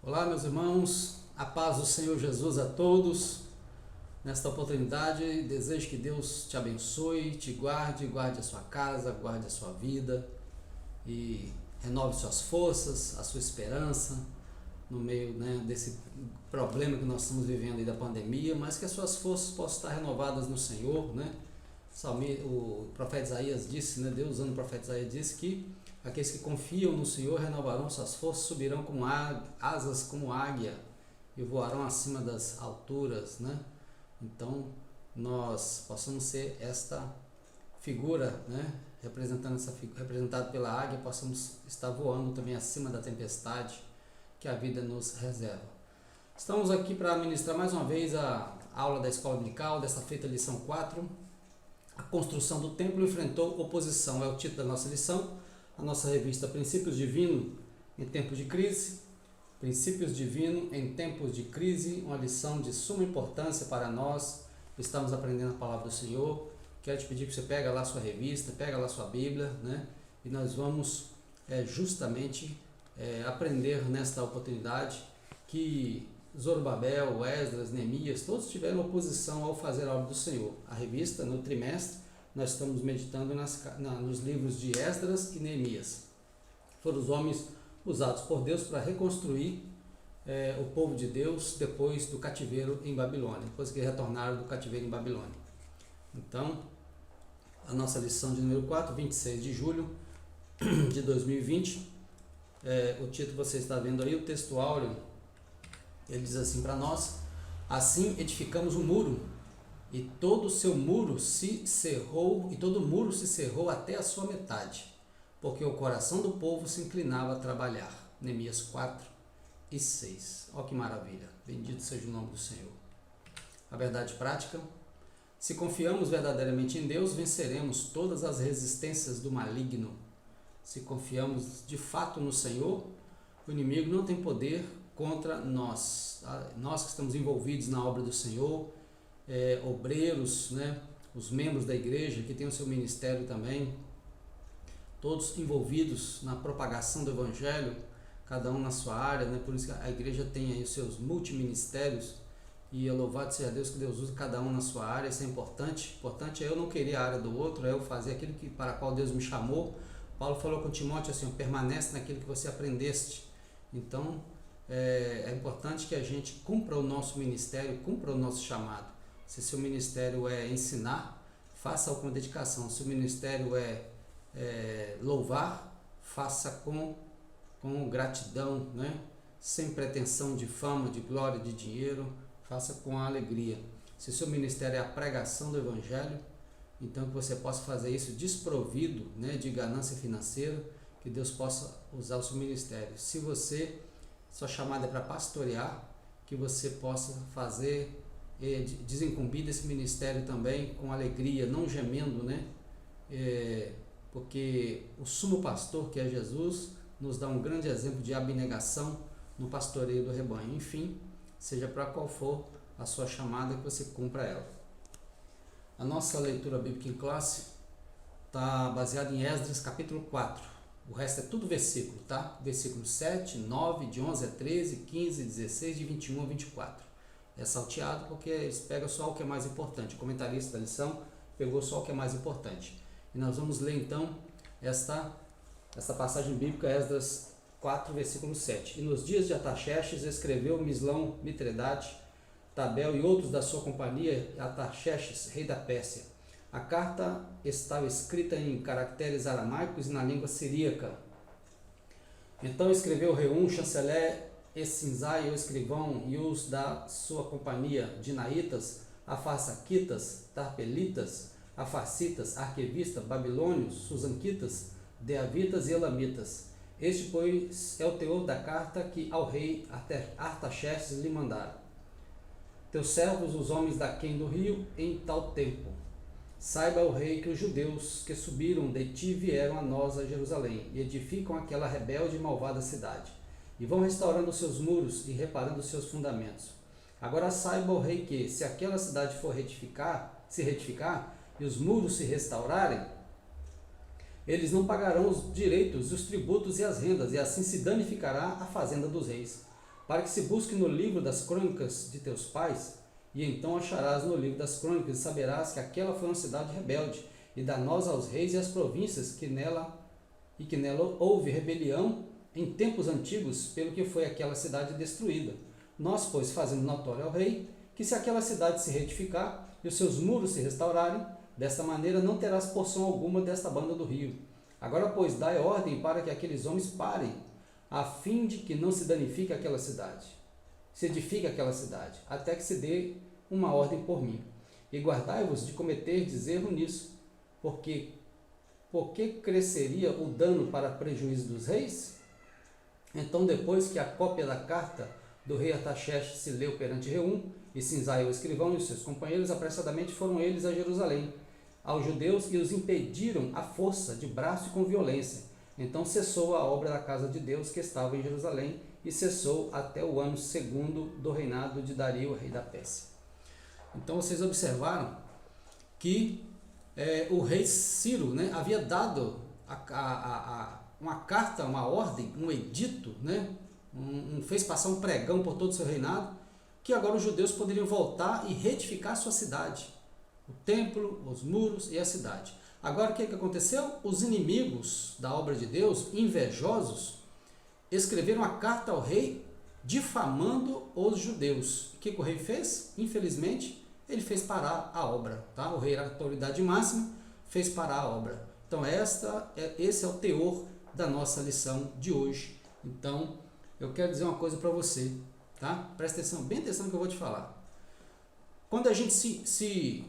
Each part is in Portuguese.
Olá, meus irmãos, a paz do Senhor Jesus a todos. Nesta oportunidade, desejo que Deus te abençoe, te guarde, guarde a sua casa, guarde a sua vida e renove suas forças, a sua esperança no meio desse problema que nós estamos vivendo aí da pandemia, mas que as suas forças possam estar renovadas no Senhor, né? O profeta Isaías disse, Deus usando o profeta Isaías disse que aqueles que confiam no Senhor renovarão suas forças, subirão como asas como águia e voarão acima das alturas, Então, nós possamos ser esta figura, representado pela águia, possamos estar voando também acima da tempestade que a vida nos reserva. Estamos aqui para ministrar mais uma vez a aula da Escola Dominical, desta feita lição 4. A construção do templo enfrentou oposição, é o título da nossa lição. A nossa revista Princípios Divinos em Tempos de Crise. Princípios Divinos em Tempos de Crise, uma lição de suma importância para nós. Estamos aprendendo a palavra do Senhor. Quero te pedir que você pega lá a sua revista, pega lá a sua Bíblia, E nós vamos justamente aprender nesta oportunidade que Zorobabel, Esdras, Neemias, todos tiveram oposição ao fazer a obra do Senhor. A revista, no trimestre, nós estamos meditando nos livros de Esdras e Neemias. Foram os homens usados por Deus para reconstruir o povo de Deus depois do cativeiro em Babilônia, depois que retornaram do cativeiro em Babilônia. Então, a nossa lição de número 4, 26 de julho de 2020, o título você está vendo aí, o texto áureo, ele diz assim para nós: assim edificamos um muro, e todo o muro se cerrou até a sua metade, porque o coração do povo se inclinava a trabalhar. Neemias 4 e 6. Olha que maravilha, bendito seja o nome do Senhor. A verdade prática: se confiamos verdadeiramente em Deus, venceremos todas as resistências do maligno. Se confiamos de fato no Senhor, o inimigo não tem poder contra nós. Nós que estamos envolvidos na obra do Senhor, obreiros, os membros da igreja que têm o seu ministério também, todos envolvidos na propagação do Evangelho, cada um na sua área, Por isso que a igreja tem aí os seus multiministérios, e louvado seja Deus que Deus usa cada um na sua área. Isso é importante. Importante é eu não querer a área do outro, é eu fazer aquilo para a qual Deus me chamou. Paulo falou com Timóteo assim: permanece naquilo que você aprendeste. Então, é importante que a gente cumpra o nosso ministério, cumpra o nosso chamado. Se seu ministério é ensinar, faça-o com dedicação. Se o ministério é louvar, faça com gratidão, sem pretensão de fama, de glória, de dinheiro, faça com alegria. Se seu ministério é a pregação do Evangelho, então que você possa fazer isso desprovido de ganância financeira, que Deus possa usar o seu ministério. Se sua chamada é para pastorear, que você possa fazer, desincumbir desse ministério também com alegria, não gemendo, porque o sumo pastor, que é Jesus, nos dá um grande exemplo de abnegação no pastoreio do rebanho. Enfim, seja para qual for a sua chamada, que você cumpra ela. A nossa leitura bíblica em classe está baseada em Esdras capítulo 4. O resto é tudo versículo, tá? Versículo 7, 9, de 11 a 13, 15, 16, de 21 a 24. É salteado porque eles pegam só o que é mais importante. O comentarista da lição pegou só o que é mais importante. E nós vamos ler então esta passagem bíblica, Esdras 4, versículo 7. E nos dias de Artaxerxes escreveu Mislão, Mitredate, Tabel e outros da sua companhia, Artaxerxes, rei da Pérsia. A carta estava escrita em caracteres aramaicos e na língua siríaca. Então escreveu Reum, chanceler, Essinzai, o escrivão, e os da sua companhia, Dinaitas, Afarsaquitas, Tarpelitas, Afarcitas, Arquevistas, Babilônios, Susanquitas, Deavitas e Elamitas. Este, pois, é o teor da carta que ao rei Artaxerxes lhe mandaram. Teus servos, os homens daquém do rio, em tal tempo. Saiba o rei que os judeus que subiram de ti vieram a nós a Jerusalém, e edificam aquela rebelde e malvada cidade, e vão restaurando os seus muros e reparando os seus fundamentos. Agora saiba o rei que, se aquela cidade se retificar, e os muros se restaurarem, eles não pagarão os direitos, os tributos e as rendas, e assim se danificará a fazenda dos reis. para que se busque no livro das crônicas de teus pais, e então acharás no livro das crônicas, e saberás que aquela foi uma cidade rebelde, e danosa aos reis e às províncias, que nela houve rebelião em tempos antigos, pelo que foi aquela cidade destruída. Nós, pois, fazemos notório ao rei, que se aquela cidade se reedificar, e os seus muros se restaurarem, desta maneira não terás porção alguma desta banda do rio. Agora, pois, dai ordem para que aqueles homens parem, a fim de que não se danifique aquela cidade, se edifique aquela cidade, até que se dê uma ordem por mim. E guardai-vos de cometerdes erro nisso, porque cresceria o dano para prejuízo dos reis? Então, depois que a cópia da carta do rei Artaxerxes se leu perante Reum, e Sinzai o escrivão e os seus companheiros, apressadamente foram eles a Jerusalém, aos judeus, e os impediram à força de braço e com violência. Então cessou a obra da casa de Deus que estava em Jerusalém, e cessou até o ano 2º do reinado de Dario, rei da Pérsia. Então vocês observaram que o rei Ciro, né, havia dado uma carta, uma ordem, um edito, né, fez passar um pregão por todo o seu reinado, que agora os judeus poderiam voltar e reedificar sua cidade, o templo, os muros e a cidade. Agora o que aconteceu? Os inimigos da obra de Deus, invejosos, escreveram uma carta ao rei difamando os judeus. O que o rei fez? Infelizmente, ele fez parar a obra. Tá? O rei era a autoridade máxima, fez parar a obra. Então esse é o teor da nossa lição de hoje. Então eu quero dizer uma coisa para você. Tá? Presta atenção, bem atenção no que eu vou te falar. Quando a gente se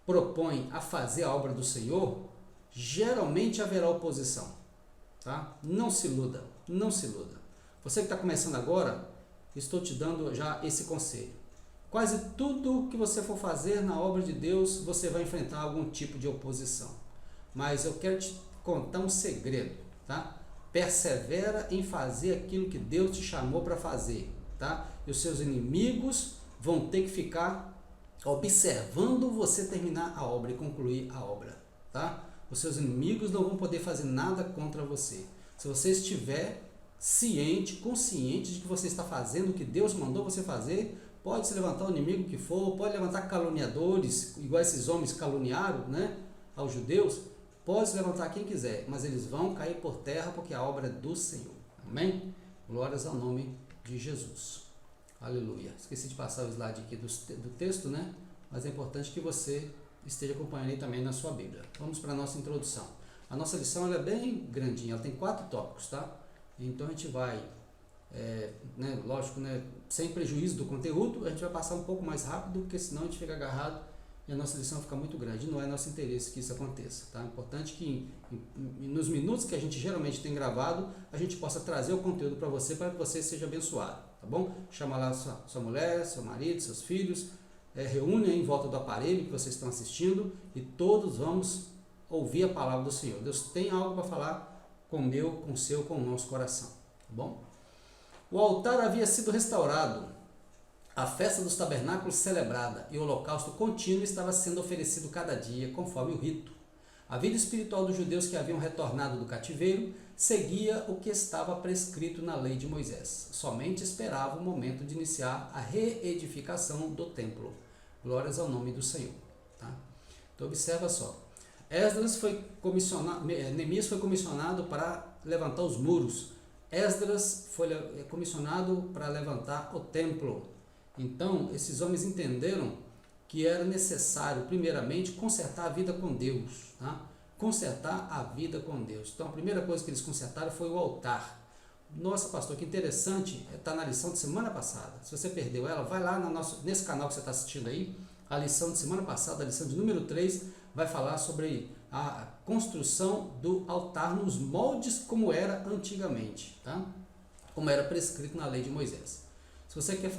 propõe a fazer a obra do Senhor, geralmente haverá oposição. Tá? Não se iluda, não se iluda. Você que está começando agora, estou te dando já esse conselho. Quase tudo que você for fazer na obra de Deus, você vai enfrentar algum tipo de oposição. Mas eu quero te contar um segredo, tá? Persevera em fazer aquilo que Deus te chamou para fazer, tá? E os seus inimigos vão ter que ficar observando você terminar a obra e concluir a obra, tá? Os seus inimigos não vão poder fazer nada contra você. Se você estiver ciente, consciente de que você está fazendo o que Deus mandou você fazer, pode se levantar o inimigo que for, pode levantar caluniadores, igual esses homens caluniaram, né, aos judeus, pode se levantar quem quiser, mas eles vão cair por terra porque a obra é do Senhor. Amém? Glórias ao nome de Jesus. Aleluia. Esqueci de passar o slide aqui do texto, né? Mas é importante que você esteja acompanhando aí também na sua Bíblia. Vamos para a nossa introdução. A nossa lição ela é bem grandinha, ela tem 4 tópicos, tá? Então a gente vai, lógico, né, sem prejuízo do conteúdo, a gente vai passar um pouco mais rápido, porque senão a gente fica agarrado e a nossa lição fica muito grande. Não é nosso interesse que isso aconteça, tá? É importante que nos minutos que a gente geralmente tem gravado, a gente possa trazer o conteúdo para que você seja abençoado, tá bom? Chama lá sua mulher, seu marido, seus filhos, reúne aí em volta do aparelho que vocês estão assistindo e todos vamos ouvir a palavra do Senhor. Deus tem algo para falar com o meu, com o seu, com o nosso coração, tá bom? O altar havia sido restaurado, a festa dos tabernáculos celebrada e o holocausto contínuo estava sendo oferecido cada dia, conforme o rito. A vida espiritual dos judeus que haviam retornado do cativeiro seguia o que estava prescrito na lei de Moisés. Somente esperava o momento de iniciar a reedificação do templo. Glórias ao nome do Senhor. Tá? Então observa só. Neemias foi comissionado para levantar os muros. Esdras foi comissionado para levantar o templo. Então, esses homens entenderam que era necessário, primeiramente, consertar a vida com Deus. Tá? Consertar a vida com Deus. Então, a primeira coisa que eles consertaram foi o altar. Nossa, pastor, que interessante, está na lição de semana passada. Se você perdeu ela, vai lá nesse canal que você está assistindo aí, a lição de semana passada, a lição de número 3, vai falar sobre a construção do altar nos moldes como era antigamente, tá? Como era prescrito na lei de Moisés. Se você quer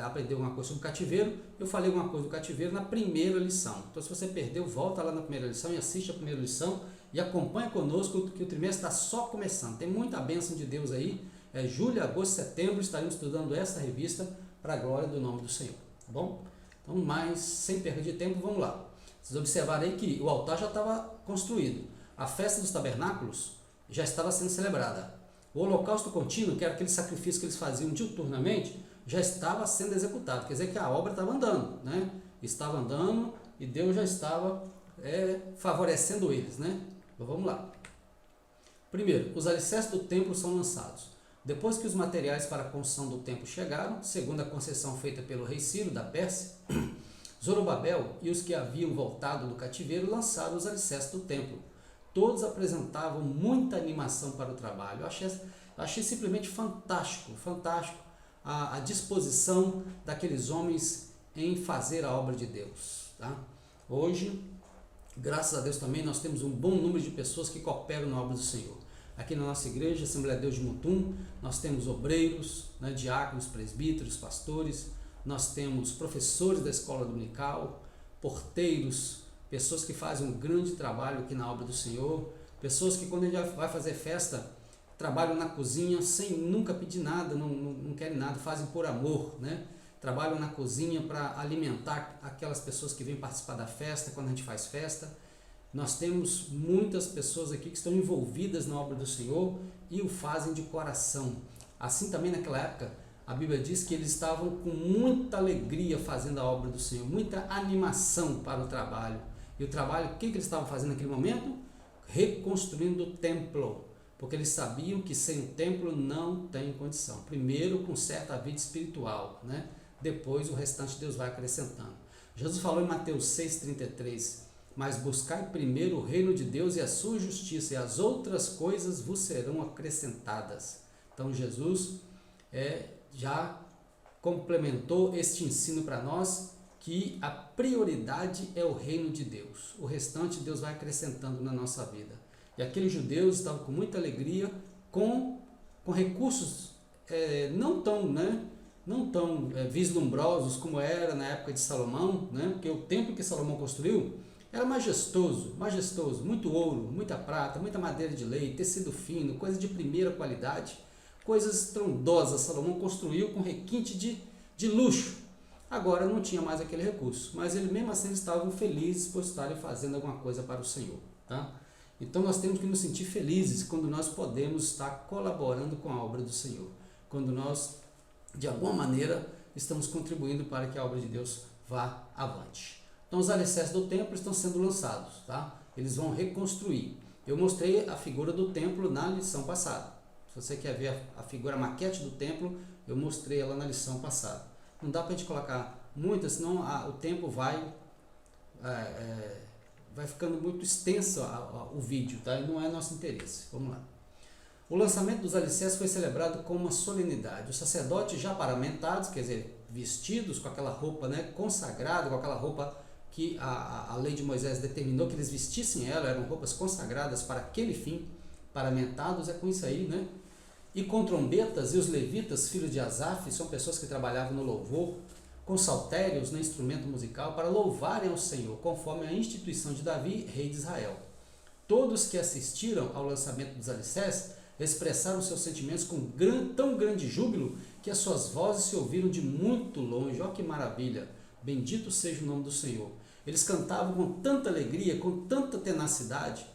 aprender alguma coisa sobre o cativeiro, eu falei alguma coisa do cativeiro na primeira lição. Então, se você perdeu, volta lá na primeira lição e assiste a primeira lição e acompanha conosco que o trimestre está só começando. Tem muita bênção de Deus aí. Julho, agosto, setembro estaremos estudando essa revista para a glória do nome do Senhor. Tá bom? Então, mas sem perda de tempo, vamos lá. Vocês observaram aí que o altar já estava construído. A festa dos tabernáculos já estava sendo celebrada. O holocausto contínuo, que era aquele sacrifício que eles faziam diuturnamente, já estava sendo executado. Quer dizer que a obra estava andando, né? Estava andando e Deus já estava favorecendo eles, né? Então vamos lá. Primeiro, os alicerces do templo são lançados. Depois que os materiais para a construção do templo chegaram, segundo a concessão feita pelo rei Ciro da Pérsia, Zorobabel e os que haviam voltado do cativeiro lançaram os alicerces do templo. Todos apresentavam muita animação para o trabalho. Eu achei simplesmente fantástico a disposição daqueles homens em fazer a obra de Deus. Tá? Hoje, graças a Deus também, nós temos um bom número de pessoas que cooperam na obra do Senhor. Aqui na nossa igreja, Assembleia de Deus de Mutum, nós temos obreiros, né, diáconos, presbíteros, pastores, nós temos professores da escola dominical, porteiros, pessoas que fazem um grande trabalho aqui na obra do Senhor, pessoas que quando a gente vai fazer festa, trabalham na cozinha sem nunca pedir nada, não querem nada, fazem por amor, né? Trabalham na cozinha para alimentar aquelas pessoas que vêm participar da festa, quando a gente faz festa. Nós temos muitas pessoas aqui que estão envolvidas na obra do Senhor e o fazem de coração. Assim também naquela época, a Bíblia diz que eles estavam com muita alegria fazendo a obra do Senhor, muita animação para o trabalho. E o trabalho, o que eles estavam fazendo naquele momento? Reconstruindo o templo, porque eles sabiam que sem o templo não tem condição. Primeiro conserta a vida espiritual, né? Depois o restante Deus vai acrescentando. Jesus falou em Mateus 6,33, mas buscai primeiro o reino de Deus e a sua justiça, e as outras coisas vos serão acrescentadas. Então Jesus já complementou este ensino para nós, que a prioridade é o reino de Deus. O restante Deus vai acrescentando na nossa vida. E aqueles judeus estavam com muita alegria, com recursos não tão vislumbrosos como era na época de Salomão, né? Porque o templo que Salomão construiu era majestoso, muito ouro, muita prata, muita madeira de lei, tecido fino, coisa de primeira qualidade, coisas estrondosas. Salomão construiu com requinte de luxo. Agora não tinha mais aquele recurso, mas mesmo assim eles estavam felizes por estarem fazendo alguma coisa para o Senhor. Tá? Então nós temos que nos sentir felizes quando nós podemos estar colaborando com a obra do Senhor, quando nós, de alguma maneira, estamos contribuindo para que a obra de Deus vá avante. Então os alicerces do templo estão sendo lançados, tá? Eles vão reconstruir. Eu mostrei a figura do templo na lição passada. Se você quer ver a figura, a maquete do templo, eu mostrei ela na lição passada. Não dá para a gente colocar muita, senão o tempo vai ficando muito extenso o vídeo, tá? E não é nosso interesse. Vamos lá. O lançamento dos alicerces foi celebrado com uma solenidade. Os sacerdotes já paramentados, quer dizer, vestidos com aquela roupa, né, consagrada, com aquela roupa que a lei de Moisés determinou que eles vestissem ela, eram roupas consagradas para aquele fim, paramentados com isso aí, né? E com trombetas, e os levitas, filhos de Asaf, são pessoas que trabalhavam no louvor, com saltérios no instrumento musical, para louvarem ao Senhor, conforme a instituição de Davi, rei de Israel. Todos que assistiram ao lançamento dos alicerces expressaram seus sentimentos com tão grande júbilo que as suas vozes se ouviram de muito longe. Olha que maravilha! Bendito seja o nome do Senhor. Eles cantavam com tanta alegria, com tanta tenacidade,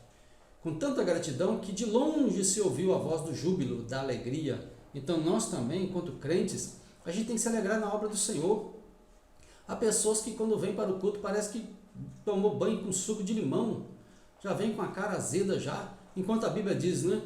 com tanta gratidão, que de longe se ouviu a voz do júbilo, da alegria. Então nós também, enquanto crentes, a gente tem que se alegrar na obra do Senhor. Há pessoas que quando vêm para o culto parece que tomou banho com suco de limão, já vem com a cara azeda já, enquanto a Bíblia diz, né?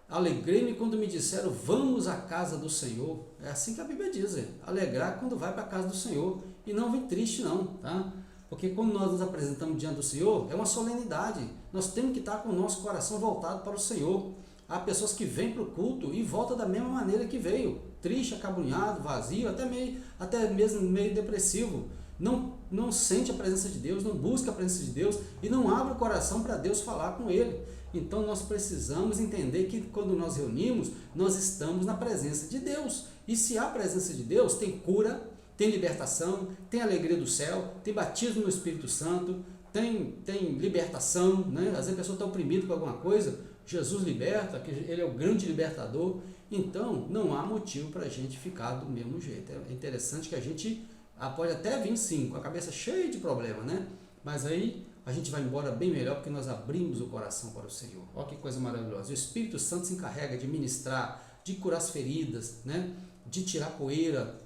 Alegrei-me quando me disseram, vamos à casa do Senhor. É assim que a Bíblia diz, alegrar quando vai para a casa do Senhor, e não vem triste não, tá? Porque quando nós nos apresentamos diante do Senhor, é uma solenidade. Nós temos que estar com o nosso coração voltado para o Senhor. Há pessoas que vêm para o culto e voltam da mesma maneira que veio. Triste, acabrunhado, vazio, até mesmo meio depressivo. Não sente a presença de Deus, não busca a presença de Deus e não abre o coração para Deus falar com ele. Então nós precisamos entender que quando nós reunimos, nós estamos na presença de Deus. E se há presença de Deus, tem cura, tem libertação, tem alegria do céu, tem batismo no Espírito Santo, tem libertação, né? Às vezes a pessoa está oprimida com alguma coisa, Jesus liberta, que ele é o grande libertador. Então não há motivo para a gente ficar do mesmo jeito. É interessante que a gente pode até vir sim, com a cabeça cheia de problema, né? Mas aí a gente vai embora bem melhor porque nós abrimos o coração para o Senhor. Olha que coisa maravilhosa. O Espírito Santo se encarrega de ministrar, de curar as feridas, né? De tirar poeira,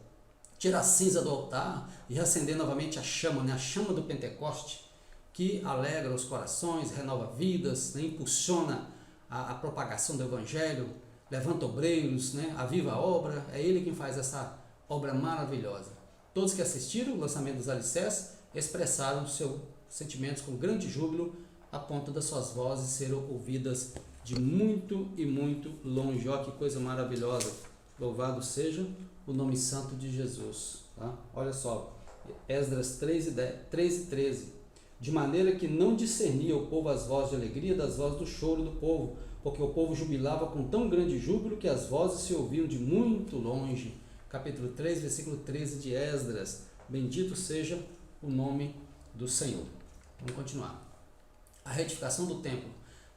tirar a cinza do altar e acender novamente a chama, né? A chama do Pentecoste, que alegra os corações, renova vidas, né? Impulsiona a propagação do Evangelho, levanta obreiros, né? Aviva a obra. É Ele quem faz essa obra maravilhosa. Todos que assistiram o lançamento dos alicerces expressaram seus sentimentos com grande júbilo, a ponto das suas vozes serem ouvidas de muito e muito longe. Olha que coisa maravilhosa. Louvado seja o nome santo de Jesus. Tá? Olha só, Esdras 3 e 13. De maneira que não discernia o povo as vozes de alegria das vozes do choro do povo, porque o povo jubilava com tão grande júbilo que as vozes se ouviam de muito longe. Capítulo 3, versículo 13 de Esdras. Bendito seja o nome do Senhor. Vamos continuar. A retificação do templo.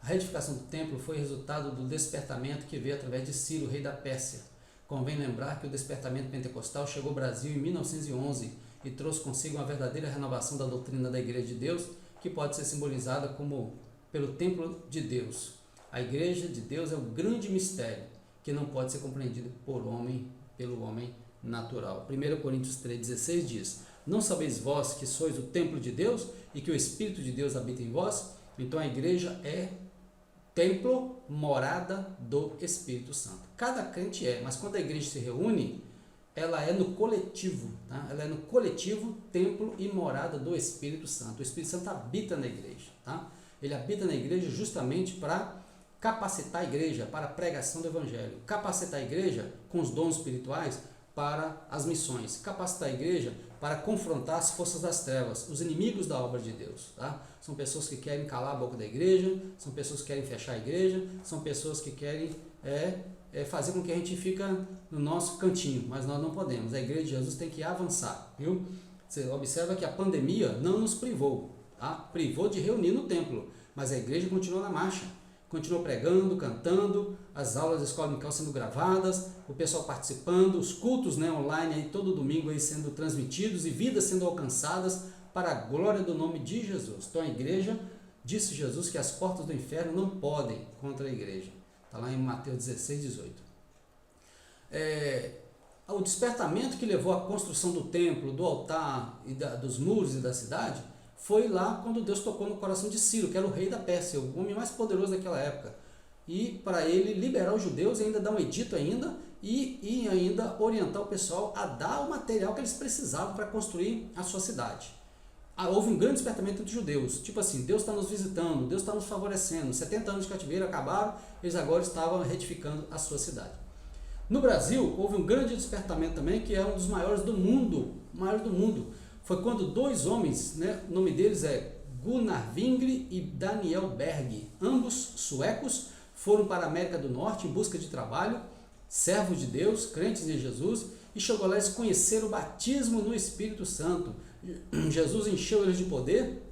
A retificação do templo foi resultado do despertamento que veio através de Ciro, rei da Pérsia. Convém lembrar que o despertamento pentecostal chegou ao Brasil em 1911 e trouxe consigo uma verdadeira renovação da doutrina da Igreja de Deus, que pode ser simbolizada como pelo templo de Deus. A Igreja de Deus é um grande mistério que não pode ser compreendido pelo homem natural. 1 Coríntios 3,16 diz: não sabeis vós que sois o templo de Deus e que o Espírito de Deus habita em vós? Então a igreja é templo, morada do Espírito Santo. Cada crente é, mas quando a igreja se reúne, ela é no coletivo, tá? Ela é no coletivo, templo e morada do Espírito Santo. O Espírito Santo habita na igreja, tá? Ele habita na igreja justamente para capacitar a igreja para a pregação do Evangelho, capacitar a igreja com os dons espirituais para as missões, capacitar a igreja para confrontar as forças das trevas, os inimigos da obra de Deus. Tá? São pessoas que querem calar a boca da igreja, são pessoas que querem fechar a igreja, são pessoas que querem fazer com que a gente fique no nosso cantinho, mas nós não podemos. A igreja de Jesus tem que avançar. Viu? Você observa que a pandemia não nos privou, tá? Privou de reunir no templo, mas a igreja continuou na marcha. Continuou pregando, cantando, as aulas da escola dominical sendo gravadas, o pessoal participando, os cultos, né, online aí, todo domingo aí sendo transmitidos e vidas sendo alcançadas para a glória do nome de Jesus. Então a igreja, disse Jesus que as portas do inferno não podem contra a igreja. Está lá em Mateus 16, 18. O despertamento que levou à construção do templo, do altar e dos muros e da cidade foi lá quando Deus tocou no coração de Ciro, que era o rei da Pérsia, o homem mais poderoso daquela época. E para ele liberar os judeus e ainda dar um edito ainda, e ainda orientar o pessoal a dar o material que eles precisavam para construir a sua cidade. Houve um grande despertamento dos judeus, tipo assim, Deus está nos visitando, Deus está nos favorecendo, 70 anos de cativeiro acabaram, eles agora estavam retificando a sua cidade. No Brasil, houve um grande despertamento também, que é um dos maiores do mundo, foi quando dois homens, né, o nome deles é Gunnar Wingre e Daniel Berg, ambos suecos, foram para a América do Norte em busca de trabalho, servos de Deus, crentes em Jesus, e chegou lá e conheceram o batismo no Espírito Santo. Jesus encheu eles de poder,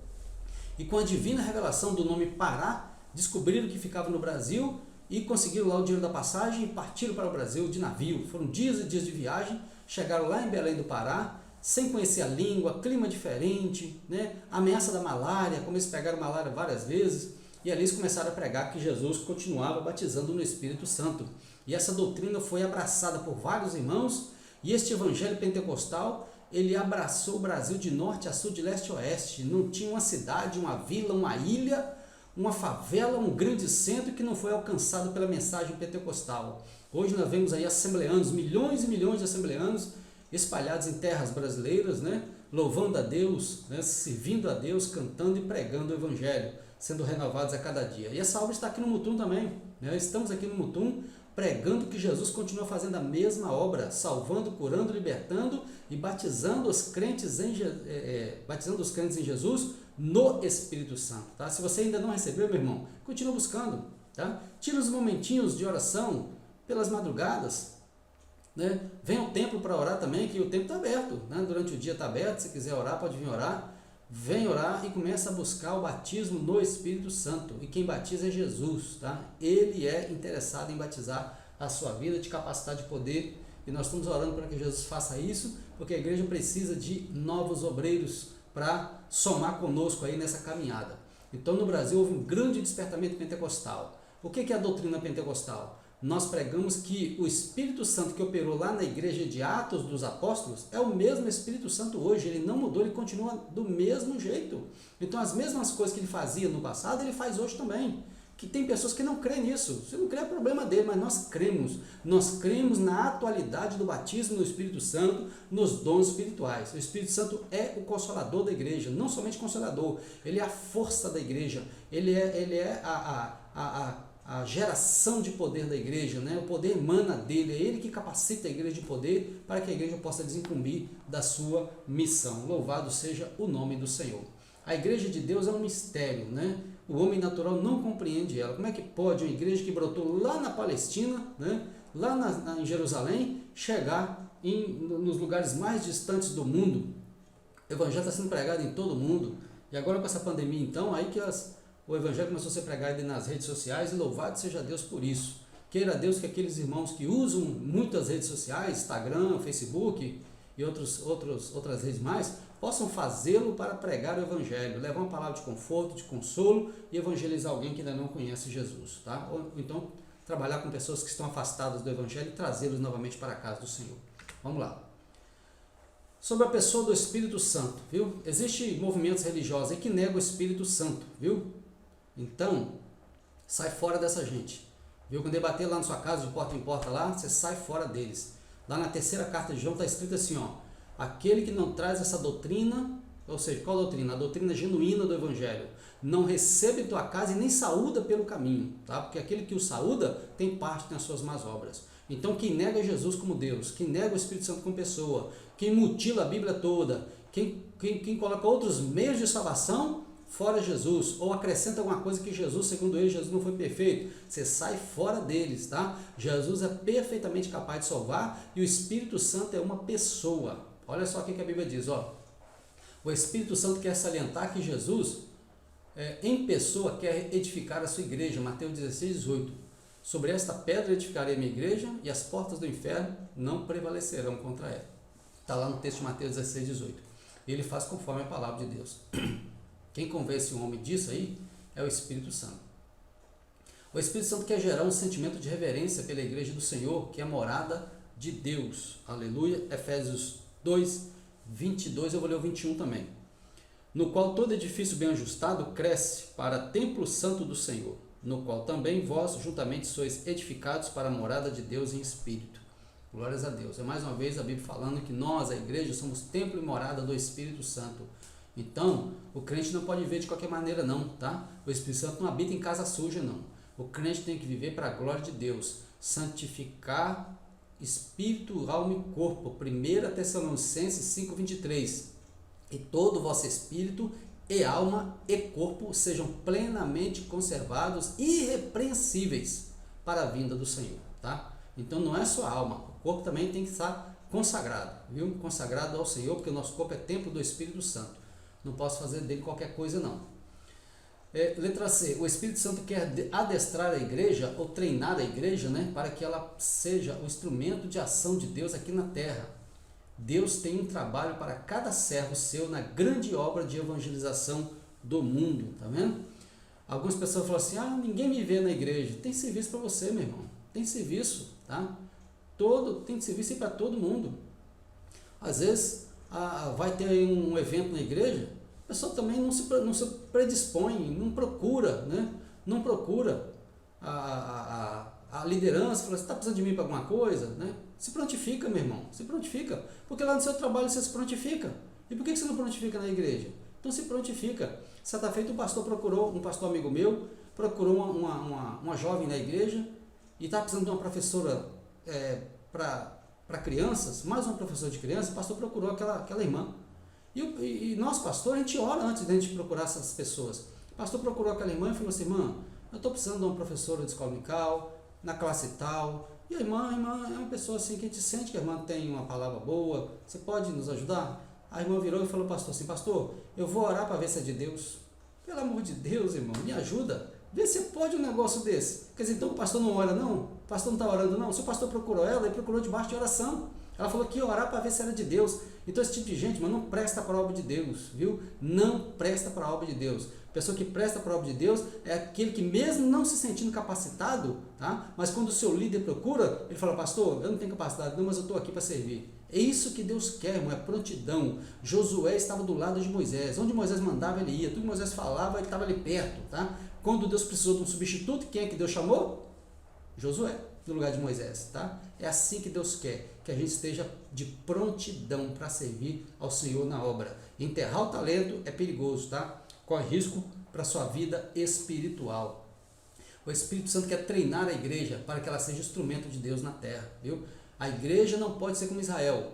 e com a divina revelação do nome Pará, descobriram que ficava no Brasil e conseguiram lá o dinheiro da passagem e partiram para o Brasil de navio. Foram dias e dias de viagem, chegaram lá em Belém do Pará, sem conhecer a língua, clima diferente, né? Ameaça da malária, como eles pegaram malária várias vezes, e ali eles começaram a pregar que Jesus continuava batizando no Espírito Santo. E essa doutrina foi abraçada por vários irmãos, e este evangelho pentecostal, ele abraçou o Brasil de norte a sul, de leste a oeste. Não tinha uma cidade, uma vila, uma ilha, uma favela, um grande centro que não foi alcançado pela mensagem pentecostal. Hoje nós vemos aí assembleanos, milhões e milhões de assembleanos espalhados em terras brasileiras, né, louvando a Deus, né, servindo a Deus, cantando e pregando o Evangelho, sendo renovados a cada dia. E essa obra está aqui no Mutum também, né? Estamos aqui no Mutum pregando que Jesus continua fazendo a mesma obra, salvando, curando, libertando e batizando os crentes em Jesus no Espírito Santo. Tá? Se você ainda não recebeu, meu irmão, continua buscando. Tá? Tira os momentinhos de oração pelas madrugadas, né? Vem ao templo para orar também, que o templo está aberto, né? Durante o dia está aberto, se quiser orar pode vir orar, vem orar e começa a buscar o batismo no Espírito Santo, e quem batiza é Jesus, tá? Ele é interessado em batizar a sua vida, de capacidade de poder, e nós estamos orando para que Jesus faça isso, porque a igreja precisa de novos obreiros para somar conosco aí nessa caminhada. Então no Brasil houve um grande despertamento pentecostal. O que é a doutrina pentecostal? Nós pregamos que o Espírito Santo que operou lá na igreja de Atos dos Apóstolos é o mesmo Espírito Santo hoje, ele não mudou, ele continua do mesmo jeito. Então as mesmas coisas que ele fazia no passado, ele faz hoje também. Que tem pessoas que não creem nisso, se não crê é problema dele, mas nós cremos na atualidade do batismo no Espírito Santo, nos dons espirituais. O Espírito Santo é o consolador da igreja, não somente consolador, ele é a força da igreja, ele é a geração de poder da igreja, né? O poder emana dele, é ele que capacita a igreja de poder para que a igreja possa desincumbir da sua missão. Louvado seja o nome do Senhor. A igreja de Deus é um mistério, né? O homem natural não compreende ela. Como é que pode uma igreja que brotou lá na Palestina, né? Lá em Jerusalém, chegar nos lugares mais distantes do mundo? O evangelho está sendo pregado em todo o mundo. E agora com essa pandemia, então, aí que o evangelho começou a ser pregado nas redes sociais, e louvado seja Deus por isso. Queira Deus que aqueles irmãos que usam muitas redes sociais, Instagram, Facebook e outras redes mais, possam fazê-lo para pregar o evangelho, levar uma palavra de conforto, de consolo e evangelizar alguém que ainda não conhece Jesus, tá? Ou então trabalhar com pessoas que estão afastadas do evangelho e trazê-los novamente para a casa do Senhor. Vamos lá. Sobre a pessoa do Espírito Santo, viu? Existem movimentos religiosos aí que negam o Espírito Santo, viu? Então, sai fora dessa gente, viu? Quando debater lá na sua casa, de porta em porta lá, você sai fora deles. Lá na terceira carta de João está escrito assim, ó: aquele que não traz essa doutrina, ou seja, qual doutrina? A doutrina genuína do evangelho, não recebe em tua casa e nem saúda pelo caminho, tá? Porque aquele que o saúda tem parte nas suas más obras. Então quem nega Jesus como Deus, quem nega o Espírito Santo como pessoa, quem mutila a Bíblia toda, quem coloca outros meios de salvação fora Jesus, ou acrescenta alguma coisa que Jesus, segundo ele, Jesus não foi perfeito, você sai fora deles, tá? Jesus é perfeitamente capaz de salvar e o Espírito Santo é uma pessoa. Olha só o que a Bíblia diz, ó. O Espírito Santo quer salientar que Jesus, em pessoa, quer edificar a sua igreja, Mateus 16, 18. Sobre esta pedra edificarei a minha igreja e as portas do inferno não prevalecerão contra ela. Está lá no texto de Mateus 16, 18. E ele faz conforme a palavra de Deus. Quem convence o homem disso aí é o Espírito Santo. O Espírito Santo quer gerar um sentimento de reverência pela igreja do Senhor, que é a morada de Deus. Aleluia. Efésios 2, 22, eu vou ler o 21 também. No qual todo edifício bem ajustado cresce para templo santo do Senhor, no qual também vós juntamente sois edificados para a morada de Deus em Espírito. Glórias a Deus. É mais uma vez a Bíblia falando que nós, a igreja, somos templo e morada do Espírito Santo. Então, o crente não pode viver de qualquer maneira não, tá? O Espírito Santo não habita em casa suja não. O crente tem que viver para a glória de Deus, santificar espírito, alma e corpo. 1 Tessalonicenses 5:23. E todo o vosso espírito e alma e corpo sejam plenamente conservados, irrepreensíveis para a vinda do Senhor, tá? Então não é só a alma, o corpo também tem que estar consagrado, viu? Consagrado ao Senhor, porque o nosso corpo é templo do Espírito Santo. Não posso fazer dele qualquer coisa não. Letra C, o Espírito Santo quer adestrar a igreja, ou treinar a igreja, né, para que ela seja o instrumento de ação de Deus aqui na terra. Deus tem um trabalho para cada servo seu na grande obra de evangelização do mundo, tá vendo? Algumas pessoas falam assim, ninguém me vê na igreja. Tem serviço para você, meu irmão, tem serviço, tá? Tem serviço aí para todo mundo. Às vezes, vai ter aí um evento na igreja, a pessoa também não se predispõe, não procura, né? Não procura a liderança, fala, você está precisando de mim para alguma coisa, né? Se prontifica, meu irmão, se prontifica, porque lá no seu trabalho você se prontifica. E por que você não prontifica na igreja? Então se prontifica. Certa feita um pastor amigo meu, procurou uma jovem na igreja e estava precisando de uma professora para crianças, mais uma professora de crianças. O pastor procurou aquela irmã. E nós, pastor, a gente ora antes de a gente procurar essas pessoas. O pastor procurou aquela irmã e falou assim, irmã, eu estou precisando de uma professora de escola dominical, na classe tal. E a irmã é uma pessoa assim que a gente sente que a irmã tem uma palavra boa, você pode nos ajudar? A irmã virou e falou, pastor, assim, pastor, eu vou orar para ver se é de Deus. Pelo amor de Deus, irmão, me ajuda. Vê se pode um negócio desse. Quer dizer, então o pastor não ora não? O pastor não está orando não? Se o pastor procurou ela, ele procurou debaixo de oração. Ela falou que ia orar para ver se era de Deus. Então esse tipo de gente, mas não presta para a obra de Deus, viu? Não presta para a obra de Deus. Pessoa que presta para a obra de Deus é aquele que mesmo não se sentindo capacitado, tá? Mas quando o seu líder procura, ele fala, pastor, eu não tenho capacidade não, mas eu estou aqui para servir. É isso que Deus quer, irmão, é prontidão. Josué estava do lado de Moisés. Onde Moisés mandava, ele ia. Tudo que Moisés falava, ele estava ali perto, tá? Quando Deus precisou de um substituto, quem é que Deus chamou? Josué, no lugar de Moisés, tá? É assim que Deus quer, que a gente esteja de prontidão para servir ao Senhor na obra. Enterrar o talento é perigoso, tá? Corre risco para a sua vida espiritual. O Espírito Santo quer treinar a igreja para que ela seja instrumento de Deus na terra, viu? A igreja não pode ser como Israel,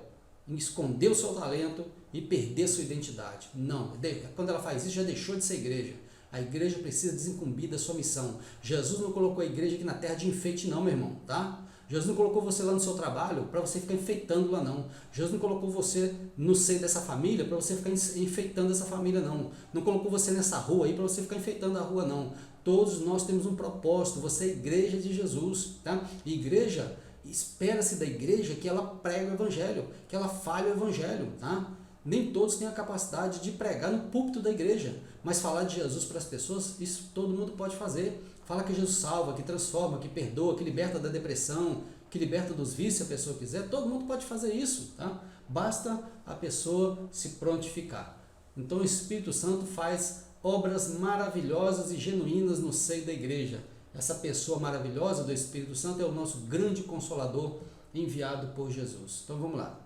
esconder o seu talento e perder sua identidade. Não, quando ela faz isso, já deixou de ser igreja. A igreja precisa desincumbir da sua missão. Jesus não colocou a igreja aqui na terra de enfeite não, meu irmão, tá? Jesus não colocou você lá no seu trabalho para você ficar enfeitando lá não. Jesus não colocou você no seio dessa família para você ficar enfeitando essa família não. Não colocou você nessa rua aí para você ficar enfeitando a rua não. Todos nós temos um propósito, você é a igreja de Jesus, tá? Igreja, espera-se da igreja que ela pregue o evangelho, que ela fale o evangelho, tá? Nem todos têm a capacidade de pregar no púlpito da igreja, mas falar de Jesus para as pessoas, isso todo mundo pode fazer. Fala que Jesus salva, que transforma, que perdoa, que liberta da depressão, que liberta dos vícios, se a pessoa quiser. Todo mundo pode fazer isso, tá? Basta a pessoa se prontificar. Então o Espírito Santo faz obras maravilhosas e genuínas no seio da igreja. Essa pessoa maravilhosa do Espírito Santo é o nosso grande consolador enviado por Jesus. Então vamos lá.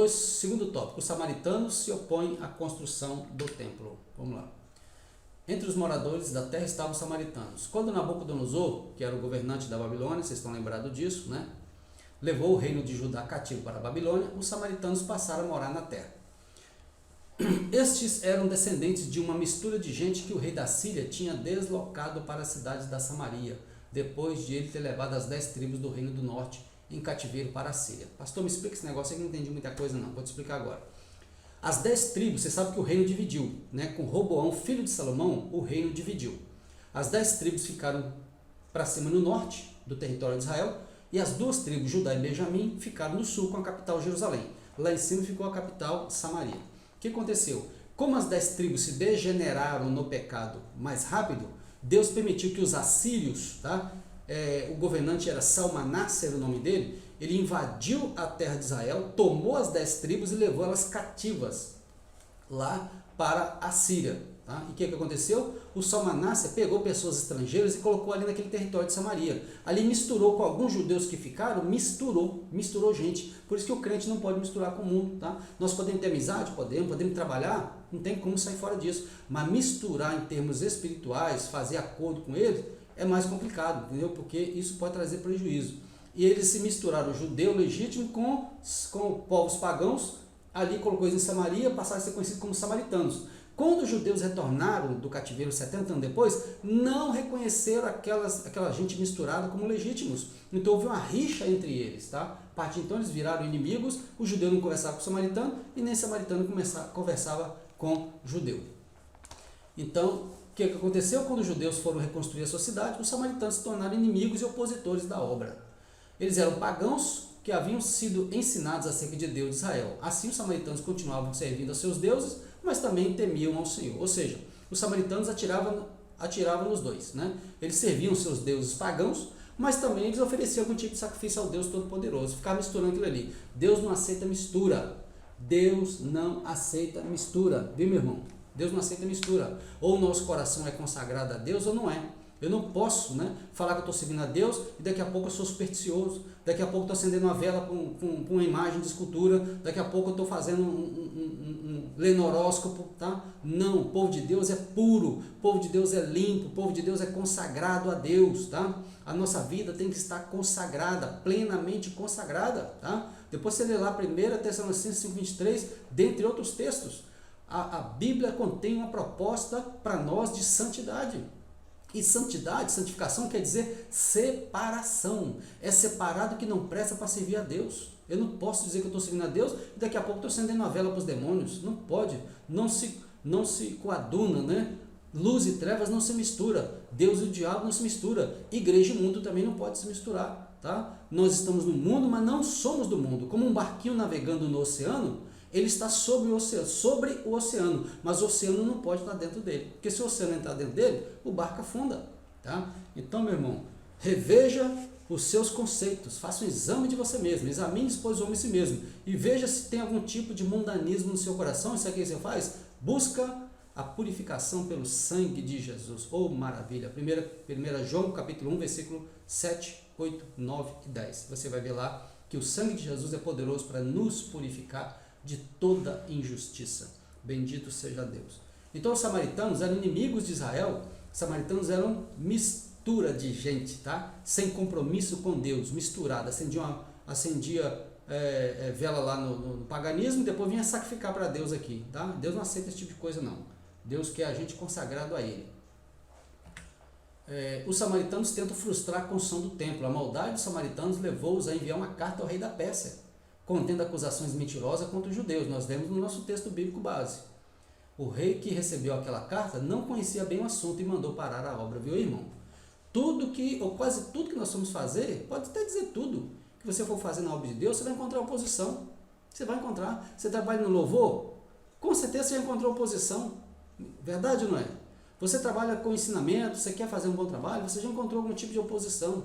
Segundo tópico, os samaritanos se opõem à construção do templo. Vamos lá. Entre os moradores da terra estavam os samaritanos. Quando Nabucodonosor, que era o governante da Babilônia, vocês estão lembrados disso, né? Levou o reino de Judá cativo para a Babilônia, os samaritanos passaram a morar na terra. Estes eram descendentes de uma mistura de gente que o rei da Síria tinha deslocado para as cidades da Samaria, depois de ele ter levado as 10 tribos do reino do norte em cativeiro para a Síria. Pastor, me explica esse negócio aí que eu não entendi muita coisa não, vou te explicar agora. As 10 tribos, você sabe que o reino dividiu, né? Com Roboão, filho de Salomão, o reino dividiu. As 10 tribos ficaram para cima no norte do território de Israel, e as 2 tribos, Judá e Benjamim, ficaram no sul com a capital Jerusalém. Lá em cima ficou a capital Samaria. O que aconteceu? Como as 10 tribos se degeneraram no pecado mais rápido, Deus permitiu que os assírios, tá? O governante era Salmaneser, era o nome dele, ele invadiu a terra de Israel, tomou as 10 tribos e levou elas cativas lá para a Síria. Tá? E o que aconteceu? O Salmaneser pegou pessoas estrangeiras e colocou ali naquele território de Samaria. Ali misturou com alguns judeus que ficaram, misturou gente. Por isso que o crente não pode misturar com o mundo. Tá? Nós podemos ter amizade? Podemos trabalhar? Não tem como sair fora disso. Mas misturar em termos espirituais, fazer acordo com eles, é mais complicado, entendeu? Porque isso pode trazer prejuízo. E eles se misturaram, o judeu legítimo com povos pagãos, ali colocou eles em Samaria, passaram a ser conhecidos como samaritanos. Quando os judeus retornaram do cativeiro 70 anos depois, não reconheceram aquela gente misturada como legítimos. Então houve uma rixa entre eles. Tá? A partir de então eles viraram inimigos, o judeu não conversava com o samaritano e nem o samaritano conversava com o judeu. Então, o que aconteceu? Quando os judeus foram reconstruir a sua cidade, os samaritanos se tornaram inimigos e opositores da obra. Eles eram pagãos que haviam sido ensinados acerca de Deus de Israel. Assim, os samaritanos continuavam servindo aos seus deuses, mas também temiam ao Senhor. Ou seja, os samaritanos atiravam nos dois. Né? Eles serviam os seus deuses pagãos, mas também eles ofereciam algum tipo de sacrifício ao Deus Todo-Poderoso. Ficavam misturando aquilo ali. Deus não aceita mistura. Deus não aceita mistura. Viu, meu irmão? Deus não aceita mistura. Ou o nosso coração é consagrado a Deus ou não é. Eu não posso, né, falar que eu estou seguindo a Deus e daqui a pouco eu sou supersticioso, daqui a pouco eu estou acendendo uma vela com uma imagem de escultura, daqui a pouco eu estou fazendo lendo horóscopo, tá? Não, o povo de Deus é puro, o povo de Deus é limpo, o povo de Deus é consagrado a Deus, tá? A nossa vida tem que estar consagrada, plenamente consagrada, tá? Depois você lê lá 1 Tessalonicenses 5:23, dentre outros textos, a Bíblia contém uma proposta para nós de santidade. E santidade, santificação quer dizer separação. É separado que não presta para servir a Deus. Eu não posso dizer que eu estou servindo a Deus e daqui a pouco estou acendendo uma vela para os demônios. Não pode, não se coaduna, né? Luz e trevas não se mistura, Deus e o diabo não se mistura, igreja e mundo também não pode se misturar, tá? Nós estamos no mundo, mas não somos do mundo. Como um barquinho navegando no oceano, ele está sobre o oceano, mas o oceano não pode estar dentro dele, porque se o oceano entrar dentro dele, o barco afunda, tá? Então, meu irmão, reveja os seus conceitos, faça um exame de você mesmo, examine, pois, o homem em si mesmo, e veja se tem algum tipo de mundanismo no seu coração. Isso aqui que você faz, busca a purificação pelo sangue de Jesus. Oh, maravilha! 1 João capítulo 1, versículo 7, 8, 9 e 10. Você vai ver lá que o sangue de Jesus é poderoso para nos purificar de toda injustiça. Bendito seja Deus. Então os samaritanos eram inimigos de Israel. Os samaritanos eram mistura de gente, tá? Sem compromisso com Deus, misturada. Acendia vela lá no paganismo e depois vinha sacrificar para Deus aqui, tá? Deus não aceita esse tipo de coisa, não. Deus quer a gente consagrado a Ele. Os samaritanos tentam frustrar a construção do templo. A maldade dos samaritanos levou-os a enviar uma carta ao rei da Pérsia, contendo acusações mentirosas contra os judeus. Nós vemos no nosso texto bíblico base. O rei que recebeu aquela carta não conhecia bem o assunto e mandou parar a obra, viu, irmão? Ou quase tudo que nós vamos fazer, pode até dizer tudo que você for fazer na obra de Deus, você vai encontrar oposição. Você vai encontrar. Você trabalha no louvor, com certeza você já encontrou oposição. Verdade ou não é? Você trabalha com ensinamento, você quer fazer um bom trabalho, você já encontrou algum tipo de oposição.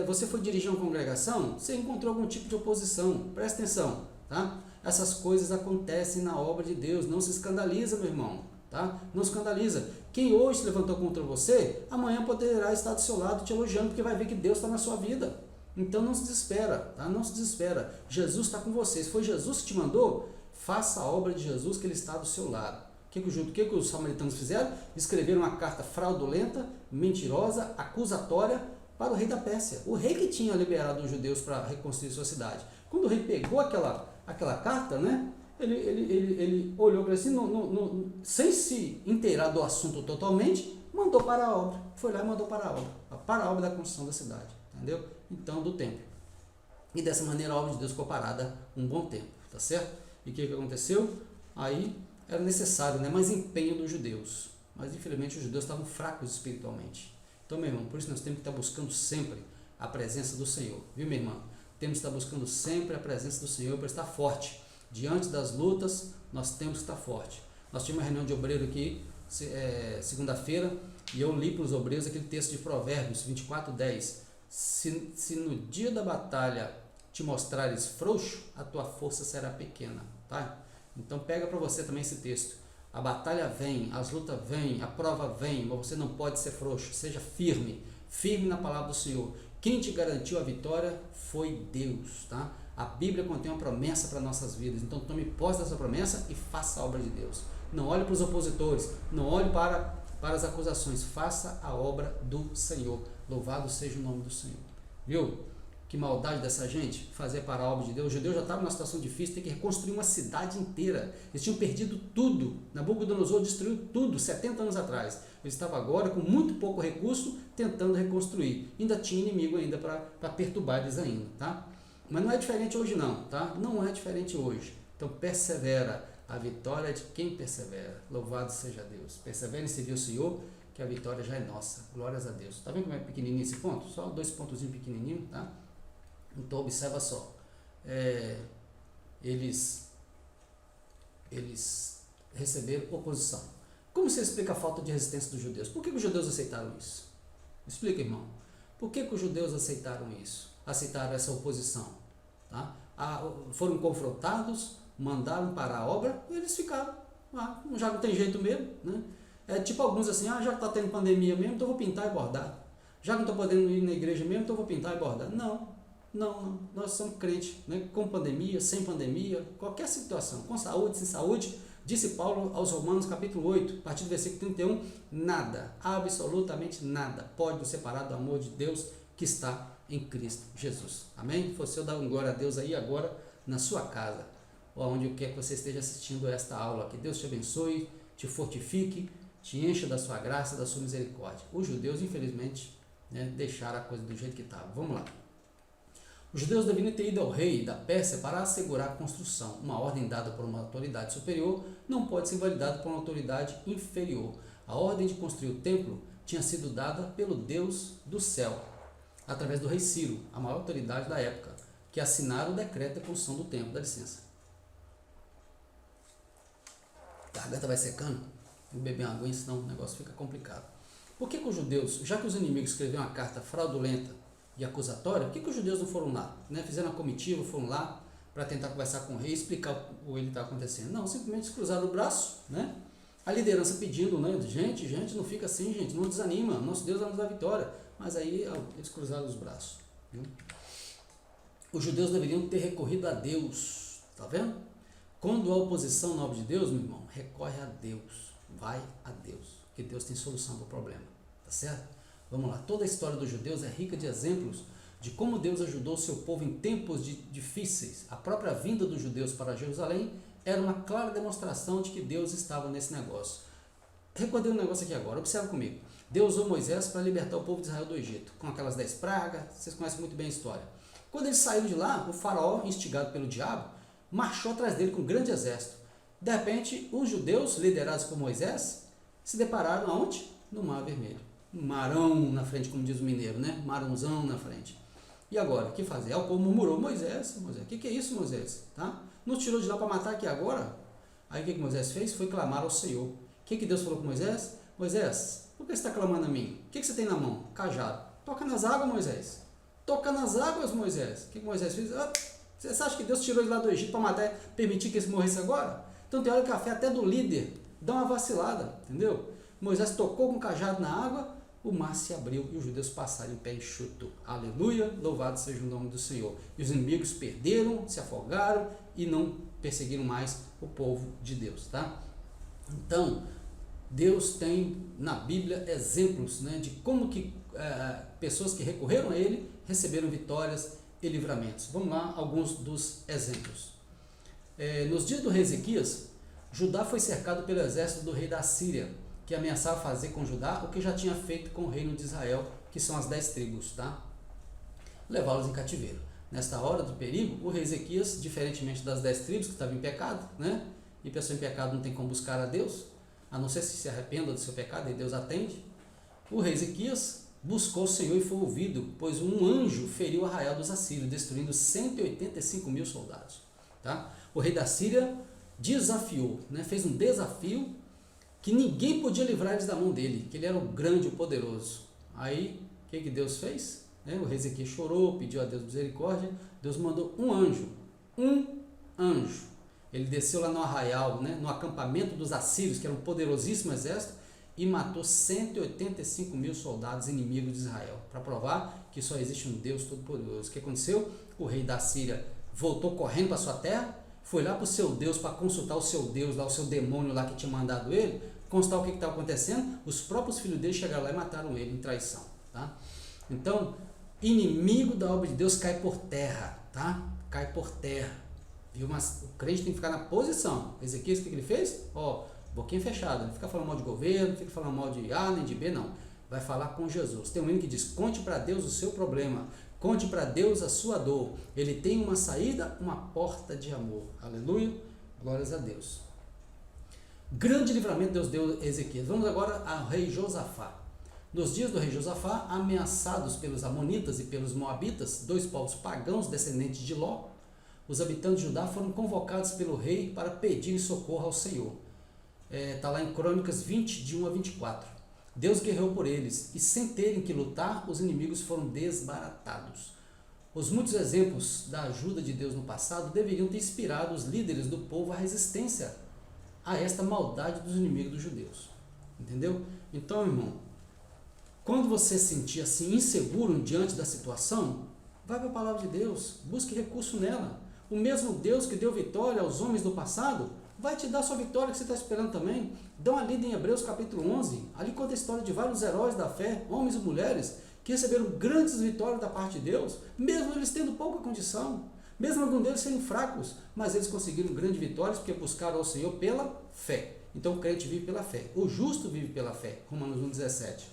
Você foi dirigir uma congregação, você encontrou algum tipo de oposição. Presta atenção, tá? Essas coisas acontecem na obra de Deus. Não se escandaliza, meu irmão, tá? Não se escandaliza. Quem hoje se levantou contra você, amanhã poderá estar do seu lado te elogiando, porque vai ver que Deus está na sua vida. Então não se desespera, tá? Não se desespera. Jesus está com você. Se foi Jesus que te mandou, faça a obra de Jesus, que Ele está do seu lado. O que os samaritanos fizeram? Escreveram uma carta fraudulenta, mentirosa, acusatória para o rei da Pérsia. O rei que tinha liberado os judeus para reconstruir sua cidade. Quando o rei pegou aquela carta, né, ele olhou para assim, sem se inteirar do assunto totalmente, mandou para a obra. Foi lá e mandou para a obra da construção da cidade. Entendeu? Então, do templo. E dessa maneira a obra de Deus ficou parada um bom tempo. Tá certo? E o que aconteceu? Aí era necessário, né, mais empenho dos judeus. Mas, infelizmente, os judeus estavam fracos espiritualmente. Então, meu irmão, por isso nós temos que estar buscando sempre a presença do Senhor. Viu, minha irmã? Temos que estar buscando sempre a presença do Senhor para estar forte. Diante das lutas, nós temos que estar forte. Nós tínhamos uma reunião de obreiro aqui, segunda-feira, e eu li para os obreiros aquele texto de Provérbios 24:10. Se no dia da batalha te mostrares frouxo, a tua força será pequena, tá? Então pega para você também esse texto. A batalha vem, as lutas vêm, a prova vem, mas você não pode ser frouxo. Seja firme, firme na palavra do Senhor. Quem te garantiu a vitória foi Deus, tá? A Bíblia contém uma promessa para nossas vidas. Então tome posse dessa promessa e faça a obra de Deus. Não olhe para os opositores, não olhe para as acusações. Faça a obra do Senhor. Louvado seja o nome do Senhor. Viu? Que maldade dessa gente, fazer para a obra de Deus. Os judeus já estavam numa situação difícil, tem que reconstruir uma cidade inteira. Eles tinham perdido tudo. Nabucodonosor destruiu tudo 70 anos atrás. Eles estavam agora com muito pouco recurso, tentando reconstruir. Ainda tinha inimigo ainda para perturbar eles ainda, tá? Mas não é diferente hoje não, tá? Não é diferente hoje. Então persevera. A vitória é de quem persevera. Louvado seja Deus. Persevere em servir o Senhor, que a vitória já é nossa. Glórias a Deus. Tá vendo como é pequenininho esse ponto? Só 2 pontozinhos pequenininhos, tá? Então observa só, eles receberam oposição. Como você explica a falta de resistência dos judeus? Por que os judeus aceitaram isso? Explica, irmão. Por que os judeus aceitaram isso? Aceitaram essa oposição? Tá? Foram confrontados, mandaram para a obra e eles ficaram. Já não tem jeito mesmo, né? É tipo alguns assim, já que está tendo pandemia mesmo, então eu vou pintar e bordar. Já que não estou podendo ir na igreja mesmo, então eu vou pintar e bordar. Não, nós somos crentes, né? Com pandemia, sem pandemia, qualquer situação, com saúde, sem saúde, disse Paulo aos Romanos capítulo 8, a partir do versículo 31, nada, absolutamente nada, pode nos separar do amor de Deus que está em Cristo Jesus. Amém? Você dá glória a Deus aí agora na sua casa, ou onde quer que você esteja assistindo esta aula, que Deus te abençoe, te fortifique, te encha da sua graça, da sua misericórdia. Os judeus, infelizmente, né, deixaram a coisa do jeito que estava. Vamos lá. Os judeus deveriam ter ido ao rei da Pérsia para assegurar a construção. Uma ordem dada por uma autoridade superior não pode ser validada por uma autoridade inferior. A ordem de construir o templo tinha sido dada pelo Deus do céu, através do rei Ciro, a maior autoridade da época, que assinaram o decreto de construção do templo. Dá licença. A garganta vai secando, tem que beber uma aguinha, senão o negócio fica complicado. Por que os judeus, já que os inimigos escreveram uma carta fraudulenta e acusatória, por que os judeus não foram lá? Fizeram a comitiva, foram lá para tentar conversar com o rei e explicar o que está acontecendo. Não, simplesmente cruzaram o braço, A liderança pedindo, gente, não fica assim, gente, não desanima, nosso Deus vai nos dar vitória. Mas aí eles cruzaram os braços. Os judeus deveriam ter recorrido a Deus, tá vendo? Quando a oposição nobre de Deus, meu irmão, recorre a Deus, vai a Deus, porque Deus tem solução para o problema, tá certo? Vamos lá, toda a história dos judeus é rica de exemplos de como Deus ajudou o seu povo em tempos difíceis. A própria vinda dos judeus para Jerusalém era uma clara demonstração de que Deus estava nesse negócio. Recordei um negócio aqui agora, observa comigo. Deus usou Moisés para libertar o povo de Israel do Egito, com aquelas 10 pragas, vocês conhecem muito bem a história. Quando eles saíram de lá, o faraó, instigado pelo diabo, marchou atrás dele com um grande exército. De repente, os judeus, liderados por Moisés, se depararam aonde? No Mar Vermelho. Um marão na frente, como diz o mineiro, Marãozão na frente. E agora, o que fazer? O povo murmurou, Moisés, o que é isso, Moisés? Nos tirou de lá para matar aqui agora? Aí o que Moisés fez? Foi clamar ao Senhor. O que Deus falou com Moisés? Moisés, por que você está clamando a mim? O que você tem na mão? Cajado. Toca nas águas, Moisés. Toca nas águas, Moisés. O que Moisés fez? Você acha que Deus tirou ele lá do Egito para matar, permitir que ele morresse agora? Então tem hora que a fé até do líder dá uma vacilada, entendeu? Moisés tocou com o cajado na água, o mar se abriu e os judeus passaram em pé enxuto. Aleluia, louvado seja o nome do Senhor. E os inimigos perderam, se afogaram e não perseguiram mais o povo de Deus, tá? Então, Deus tem na Bíblia exemplos de como que pessoas que recorreram a Ele receberam vitórias e livramentos. Vamos lá, alguns dos exemplos. Nos dias do rei Ezequias, Judá foi cercado pelo exército do rei da Síria, que ameaçava fazer com Judá o que já tinha feito com o reino de Israel, que são as 10 tribos, levá-los em cativeiro. Nesta hora do perigo, o rei Ezequias, diferentemente das 10 tribos que estavam em pecado, e pessoa em pecado não tem como buscar a Deus, a não ser se arrependa do seu pecado e Deus atende, o rei Ezequias buscou o Senhor e foi ouvido, pois um anjo feriu o arraial dos assírios, destruindo 185 mil soldados. O rei da Síria desafiou, fez um desafio que ninguém podia livrar eles da mão dele, que ele era o grande, o poderoso. Aí, o que Deus fez? O rei Ezequias chorou, pediu a Deus misericórdia, Deus mandou um anjo. Ele desceu lá no arraial, no acampamento dos assírios, que era um poderosíssimo exército, e matou 185 mil soldados inimigos de Israel, para provar que só existe um Deus todo-poderoso. O que aconteceu? O rei da Síria voltou correndo para sua terra, foi lá para o seu Deus, para consultar o seu Deus, lá, o seu demônio lá que tinha mandado ele, consultar o que estava acontecendo. Os próprios filhos dele chegaram lá e mataram ele em traição. Então, inimigo da obra de Deus cai por terra, cai por terra. O crente tem que ficar na posição. Ezequias, o que ele fez? Boquinha fechada, não fica falando mal de governo, não fica falando mal de A nem de B, não. Vai falar com Jesus. Tem um hino que diz: conte para Deus o seu problema, conte para Deus a sua dor. Ele tem uma saída, uma porta de amor. Aleluia, glórias a Deus. Grande livramento Deus deu a Ezequias. Vamos agora ao rei Josafá. Nos dias do rei Josafá, ameaçados pelos amonitas e pelos moabitas, 2 povos pagãos descendentes de Ló, os habitantes de Judá foram convocados pelo rei para pedir socorro ao Senhor. Está lá em Crônicas 20, de 1 a 24. Deus guerreou por eles, e sem terem que lutar, os inimigos foram desbaratados. Os muitos exemplos da ajuda de Deus no passado deveriam ter inspirado os líderes do povo à resistência a esta maldade dos inimigos dos judeus. Entendeu? Então, irmão, quando você se sentir assim inseguro diante da situação, vai para a palavra de Deus, busque recurso nela. O mesmo Deus que deu vitória aos homens do passado vai te dar a sua vitória que você está esperando também. Dá uma lida em Hebreus capítulo 11, ali conta a história de vários heróis da fé, homens e mulheres, que receberam grandes vitórias da parte de Deus, mesmo eles tendo pouca condição, mesmo alguns deles sendo fracos, mas eles conseguiram grandes vitórias porque buscaram ao Senhor pela fé. Então o crente vive pela fé, o justo vive pela fé, Romanos 1,17,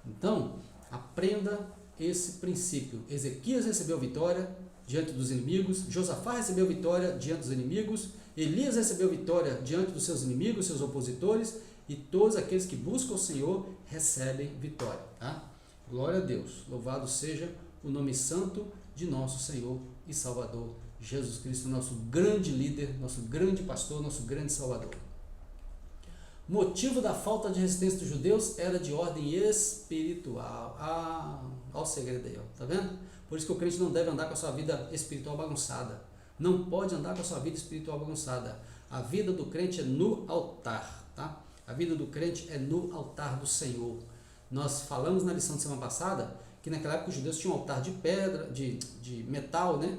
Então, aprenda esse princípio. Ezequias recebeu vitória diante dos inimigos, Josafá recebeu vitória diante dos inimigos, Elias recebeu vitória diante dos seus inimigos, seus opositores, e todos aqueles que buscam o Senhor recebem vitória. Tá? Glória a Deus, louvado seja o nome santo de nosso Senhor e Salvador Jesus Cristo, nosso grande líder, nosso grande pastor, nosso grande Salvador. Motivo da falta de resistência dos judeus era de ordem espiritual. Olha o segredo aí, ó, tá vendo? Por isso que o crente não deve andar com a sua vida espiritual bagunçada. Não pode andar com a sua vida espiritual bagunçada. A vida do crente é no altar, tá? A vida do crente é no altar do Senhor. Nós falamos na lição de semana passada que naquela época os judeus tinham um altar de pedra, de metal, né?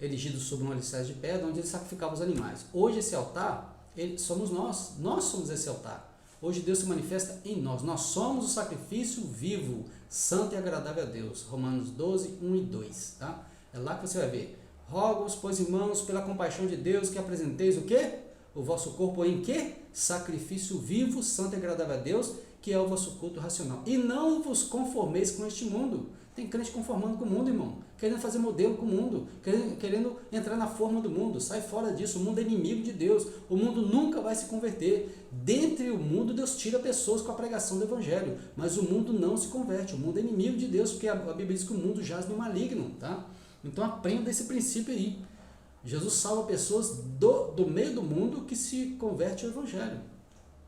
Erigido sobre um alicerce de pedra, onde eles sacrificavam os animais. Hoje esse altar, somos nós somos esse altar. Hoje Deus se manifesta em nós somos o sacrifício vivo, santo e agradável a Deus. Romanos 12, 1 e 2, tá? É lá que você vai ver. Rogo-vos, pois, irmãos, pela compaixão de Deus, que apresenteis o quê? O vosso corpo em quê? Sacrifício vivo, santo e agradável a Deus, que é o vosso culto racional. E não vos conformeis com este mundo. Tem crente conformando com o mundo, irmão. Querendo fazer modelo com o mundo. Querendo entrar na forma do mundo. Sai fora disso. O mundo é inimigo de Deus. O mundo nunca vai se converter. Dentre o mundo, Deus tira pessoas com a pregação do Evangelho. Mas o mundo não se converte. O mundo é inimigo de Deus, porque a Bíblia diz que o mundo jaz no maligno. Tá? Então aprenda esse princípio aí. Jesus salva pessoas do meio do mundo que se converte ao Evangelho.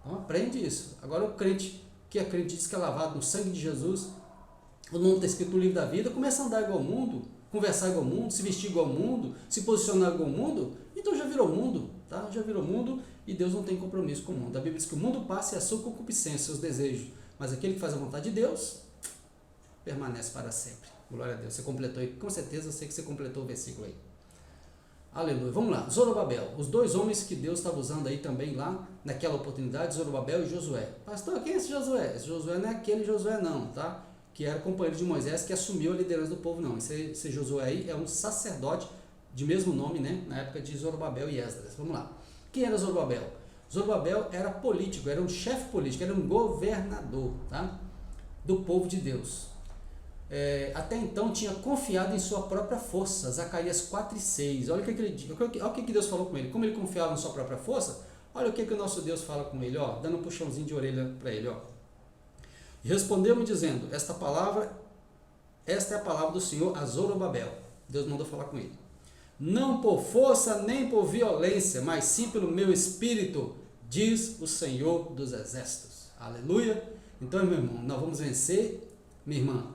Então aprende isso. Agora o crente que acredita que é lavado no sangue de Jesus, o nome está escrito no livro da vida, começa a andar igual ao mundo, conversar igual ao mundo, se vestir igual ao mundo, se posicionar igual ao mundo, então já virou mundo, tá? Já virou mundo e Deus não tem compromisso com o mundo. A Bíblia diz que o mundo passa e a sua concupiscência, seus desejos, mas aquele que faz a vontade de Deus permanece para sempre. Glória a Deus. Você completou aí, com certeza eu sei que você completou o versículo aí. Aleluia. Vamos lá. Zorobabel. Os dois homens que Deus estava usando aí também lá, naquela oportunidade, Zorobabel e Josué. Pastor, quem é esse Josué? Esse Josué não é aquele Josué não, tá? Que era companheiro de Moisés, que assumiu a liderança do povo, não. Esse Josué aí é um sacerdote de mesmo nome, né? Na época de Zorobabel e Esdras. Vamos lá. Quem era Zorobabel? Zorobabel era político, era um chefe político, era um governador, tá? Do povo de Deus. Até então tinha confiado em sua própria força. Zacarias 4 e 6. Olha o que ele diz. Olha o que Deus falou com ele. Como ele confiava em sua própria força, olha o que o nosso Deus fala com ele, ó, dando um puxãozinho de orelha para ele, ó. E respondeu-me dizendo: esta é a palavra do Senhor a Zorobabel. Deus mandou falar com ele. Não por força nem por violência, mas sim pelo meu espírito, diz o Senhor dos exércitos. Aleluia. Então, meu irmão, nós vamos vencer, minha irmã,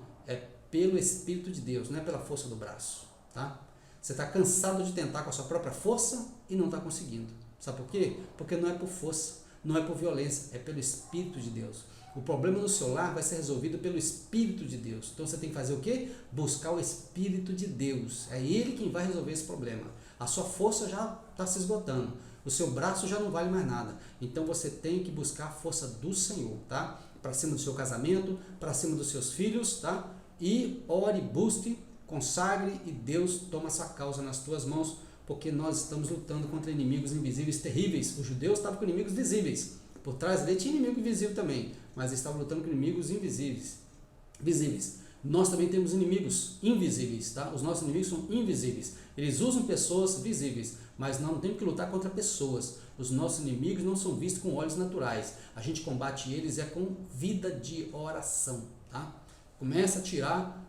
pelo Espírito de Deus, não é pela força do braço, tá? Você está cansado de tentar com a sua própria força e não está conseguindo. Sabe por quê? Porque não é por força, não é por violência, é pelo Espírito de Deus. O problema no seu lar vai ser resolvido pelo Espírito de Deus. Então você tem que fazer o quê? Buscar o Espírito de Deus. É Ele quem vai resolver esse problema. A sua força já está se esgotando. O seu braço já não vale mais nada. Então você tem que buscar a força do Senhor, tá? Para cima do seu casamento, para cima dos seus filhos, tá? E ore, busque, consagre e Deus toma essa causa nas tuas mãos, porque nós estamos lutando contra inimigos invisíveis terríveis. Os judeus estavam com inimigos visíveis. Por trás dele tinha inimigo invisível também, mas eles estavam lutando com inimigos visíveis. Nós também temos inimigos invisíveis, tá? Os nossos inimigos são invisíveis. Eles usam pessoas visíveis, mas não temos que lutar contra pessoas. Os nossos inimigos não são vistos com olhos naturais. A gente combate eles com vida de oração, tá? Começa a tirar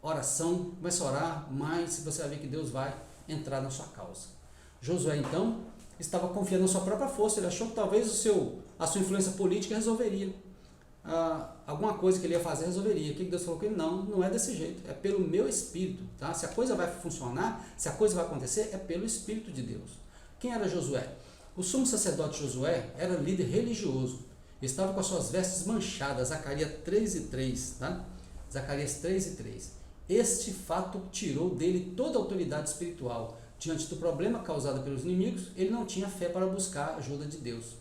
oração, começa a orar, mas você vai ver que Deus vai entrar na sua causa. Josué, então, estava confiando na sua própria força. Ele achou que talvez a sua influência política resolveria. Alguma coisa que ele ia fazer resolveria. O que Deus falou com ele? Não é desse jeito. É pelo meu Espírito. Tá? Se a coisa vai funcionar, se a coisa vai acontecer, é pelo Espírito de Deus. Quem era Josué? O sumo sacerdote Josué era líder religioso. Estava com as suas vestes manchadas. Zacarias 3 e 3. Tá? Zacarias 3 e 3. Este fato tirou dele toda a autoridade espiritual. Diante do problema causado pelos inimigos, ele não tinha fé para buscar a ajuda de Deus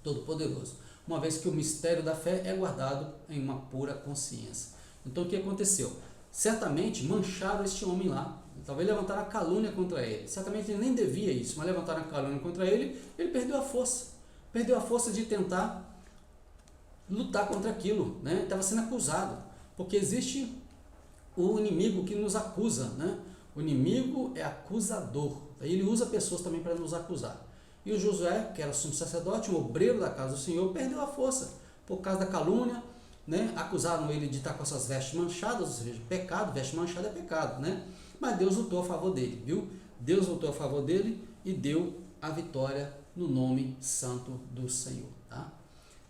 Todo-Poderoso, uma vez que o mistério da fé é guardado em uma pura consciência. Então o que aconteceu? Certamente mancharam este homem lá, talvez levantaram a calúnia contra ele. Certamente ele nem devia isso, mas levantaram a calúnia contra ele, ele perdeu a força de tentar lutar contra aquilo, né? Ele estava sendo acusado, porque existe o inimigo que nos acusa, né? O inimigo é acusador, ele usa pessoas também para nos acusar. E o Josué, que era sumo sacerdote, um obreiro da casa do Senhor, perdeu a força por causa da calúnia, né? Acusaram ele de estar com essas vestes manchadas, ou seja, pecado, veste manchada é pecado, né? Mas Deus lutou a favor dele, viu? Deus lutou a favor dele e deu a vitória no nome santo do Senhor, tá?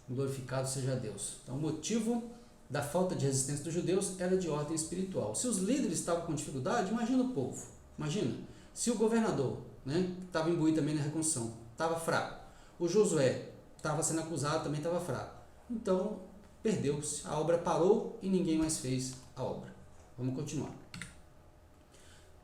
Glorificado seja Deus. Então, o motivo da falta de resistência dos judeus era de ordem espiritual. Se os líderes estavam com dificuldade, imagina o povo. Imagina, se o governador, né, que estava imbuído também na reconstrução, estava fraco, o Josué estava sendo acusado, também estava fraco. Então, perdeu-se, a obra parou e ninguém mais fez a obra. Vamos continuar.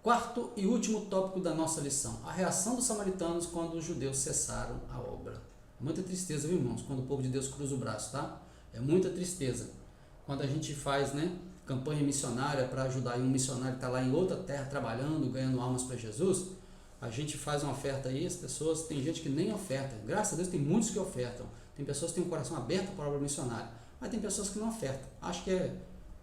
Quarto e último tópico da nossa lição, a reação dos samaritanos quando os judeus cessaram a obra. Muita tristeza, viu, irmãos, quando o povo de Deus cruza o braço, tá? É muita tristeza. Quando a gente faz, né, campanha missionária para ajudar um missionário que está lá em outra terra trabalhando, ganhando almas para Jesus, a gente faz uma oferta aí, as pessoas, tem gente que nem oferta, graças a Deus tem muitos que ofertam, tem pessoas que têm o coração aberto para a obra missionária, mas tem pessoas que não ofertam, acho que é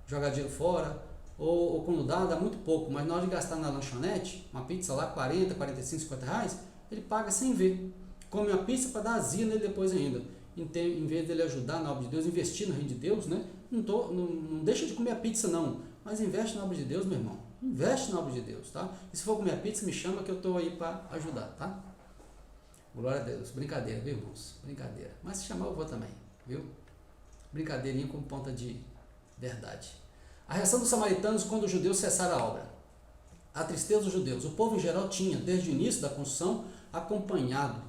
jogar dinheiro fora, ou quando dá muito pouco, mas na hora de gastar na lanchonete, uma pizza lá, 40, 45, 50 reais, ele paga sem ver, come uma pizza para dar azia nele depois ainda, em vez dele ajudar na obra de Deus, investir no reino de Deus, né? Não deixa de comer a pizza não, mas investe na obra de Deus, meu irmão, investe na obra de Deus, tá? E se for comer a pizza, me chama que eu estou aí para ajudar, tá? Glória a Deus, brincadeira, viu, irmãos? Brincadeira, mas se chamar eu vou também, viu? Brincadeirinha com ponta de verdade. A reação dos samaritanos quando os judeus cessaram a obra. A tristeza dos judeus. O povo em geral tinha, desde o início da construção, acompanhado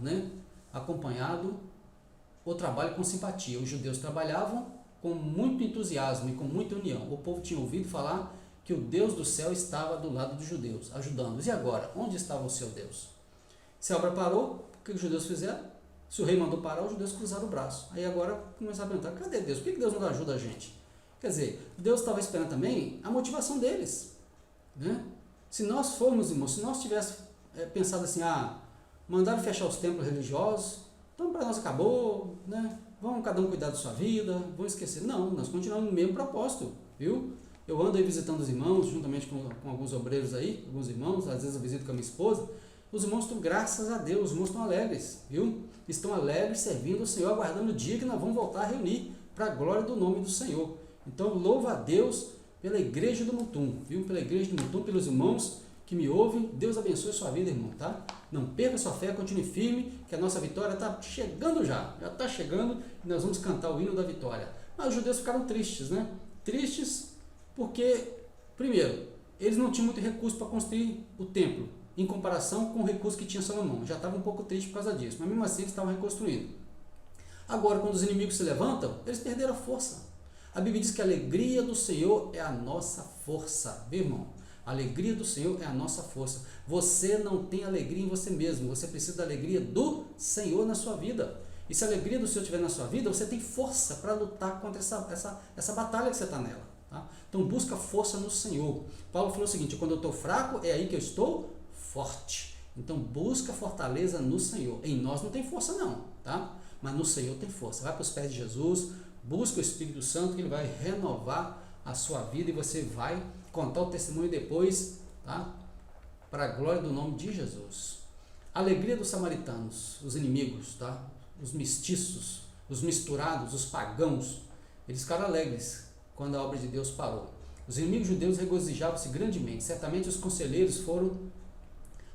o trabalho com simpatia. Os judeus trabalhavam com muito entusiasmo e com muita união. O povo tinha ouvido falar que o Deus do céu estava do lado dos judeus, ajudando-os. E agora? Onde estava o seu Deus? Se a obra parou, o que os judeus fizeram? Se o rei mandou parar, os judeus cruzaram o braço. Aí agora começaram a perguntar, cadê Deus? Por que Deus não ajuda a gente? Quer dizer, Deus estava esperando também a motivação deles, né? Se nós formos, irmãos, se nós tivéssemos pensado assim, mandaram fechar os templos religiosos, então para nós acabou, né? Vamos cada um cuidar da sua vida, vamos esquecer. Não, nós continuamos no mesmo propósito, viu? Eu ando aí visitando os irmãos, juntamente com alguns obreiros aí, alguns irmãos, às vezes eu visito com a minha esposa, os irmãos estão, graças a Deus, os irmãos estão alegres, viu? Estão alegres servindo o Senhor, aguardando o dia que nós vamos voltar a reunir, para a glória do nome do Senhor. Então, louva a Deus pela igreja do Mutum, viu? Pela igreja do Mutum, pelos irmãos que me ouvem. Deus abençoe a sua vida, irmão, tá? Não perca sua fé, continue firme, que a nossa vitória está chegando já está chegando e nós vamos cantar o hino da vitória. Mas os judeus ficaram tristes, né? Tristes porque, primeiro, eles não tinham muito recurso para construir o templo, em comparação com o recurso que tinha Salomão. Já estavam um pouco tristes por causa disso, mas mesmo assim eles estavam reconstruindo. Agora, quando os inimigos se levantam, eles perderam a força. A Bíblia diz que a alegria do Senhor é a nossa força, viu, irmão? A alegria do Senhor é a nossa força. Você não tem alegria em você mesmo, você precisa da alegria do Senhor na sua vida. E se a alegria do Senhor estiver na sua vida, você tem força para lutar contra essa batalha que você está nela. Tá? Então busca força no Senhor. Paulo falou o seguinte, quando eu estou fraco, é aí que eu estou forte. Então busca fortaleza no Senhor. Em nós não tem força não, tá? Mas no Senhor tem força. Vai para os pés de Jesus, busca o Espírito Santo, que ele vai renovar a sua vida e você vai contar o testemunho depois, tá? Para a glória do nome de Jesus. A alegria dos samaritanos, os inimigos, tá? Os mestiços, os misturados, os pagãos, eles ficaram alegres quando a obra de Deus parou. Os inimigos judeus regozijavam-se grandemente. Certamente os conselheiros foram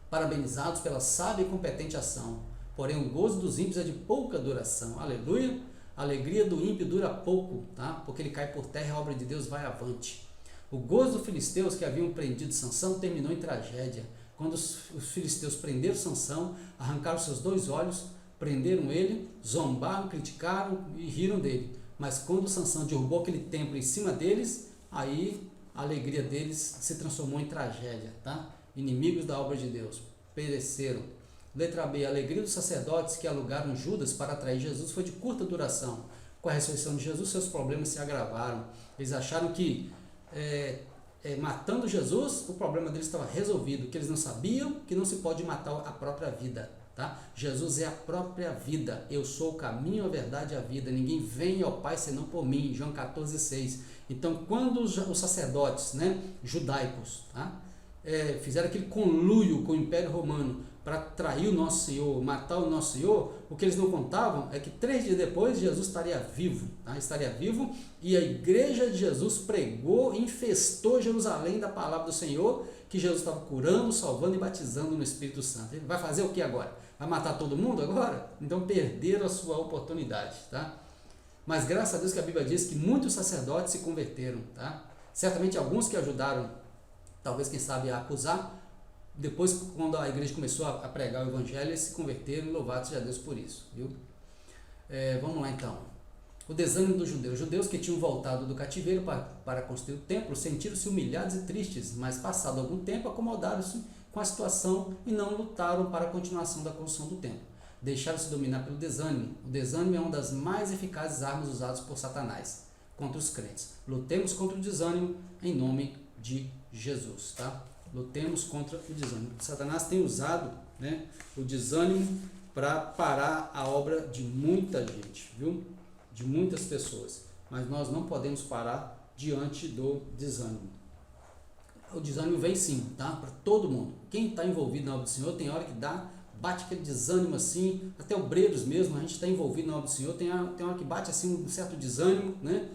parabenizados pela sábia e competente ação. Porém, o gozo dos ímpios é de pouca duração. Aleluia! A alegria do ímpio dura pouco, tá? Porque ele cai por terra e a obra de Deus vai avante. O gozo dos filisteus que haviam prendido Sansão terminou em tragédia. Quando os filisteus prenderam Sansão, arrancaram seus 2 olhos, prenderam ele, zombaram, criticaram e riram dele. Mas quando Sansão derrubou aquele templo em cima deles, aí a alegria deles se transformou em tragédia, tá? Inimigos da obra de Deus pereceram. Letra B, a alegria dos sacerdotes que alugaram Judas para atrair Jesus foi de curta duração. Com a ressurreição de Jesus, seus problemas se agravaram. Eles acharam que matando Jesus, o problema deles estava resolvido, que eles não sabiam que não se pode matar a própria vida. Tá? Jesus é a própria vida. Eu sou o caminho, a verdade e a vida. Ninguém vem ao Pai senão por mim. João 14,6. Então, quando os sacerdotes, né, judaicos, tá, fizeram aquele conluio com o Império Romano para trair o nosso Senhor, matar o nosso Senhor, o que eles não contavam é que 3 dias depois Jesus estaria vivo, tá? Estaria vivo, e a igreja de Jesus pregou, infestou Jerusalém da palavra do Senhor, que Jesus estava curando, salvando e batizando no Espírito Santo. Ele vai fazer o que agora? Vai matar todo mundo agora? Então perderam a sua oportunidade, tá? Mas graças a Deus que a Bíblia diz que muitos sacerdotes se converteram, tá? Certamente alguns que ajudaram, talvez quem sabe a acusar, depois quando a igreja começou a pregar o evangelho, eles se converteram, e louvado seja Deus por isso, viu? Vamos lá então. O desânimo dos judeus. Os judeus que tinham voltado do cativeiro para construir o templo sentiram-se humilhados e tristes, mas passado algum tempo acomodaram-se com a situação e não lutaram para a continuação da construção do templo. Deixaram-se dominar pelo desânimo. O desânimo é uma das mais eficazes armas usadas por Satanás contra os crentes. Lutemos contra o desânimo em nome de Jesus, tá? Lutemos contra o desânimo. Satanás tem usado, né, o desânimo para parar a obra de muita gente, viu? De muitas pessoas. Mas nós não podemos parar diante do desânimo. O desânimo vem sim, tá? Para todo mundo. Quem está envolvido na obra do Senhor, tem hora que bate aquele desânimo assim, até obreiros mesmo, a gente está envolvido na obra do Senhor, tem hora que bate assim um certo desânimo, né?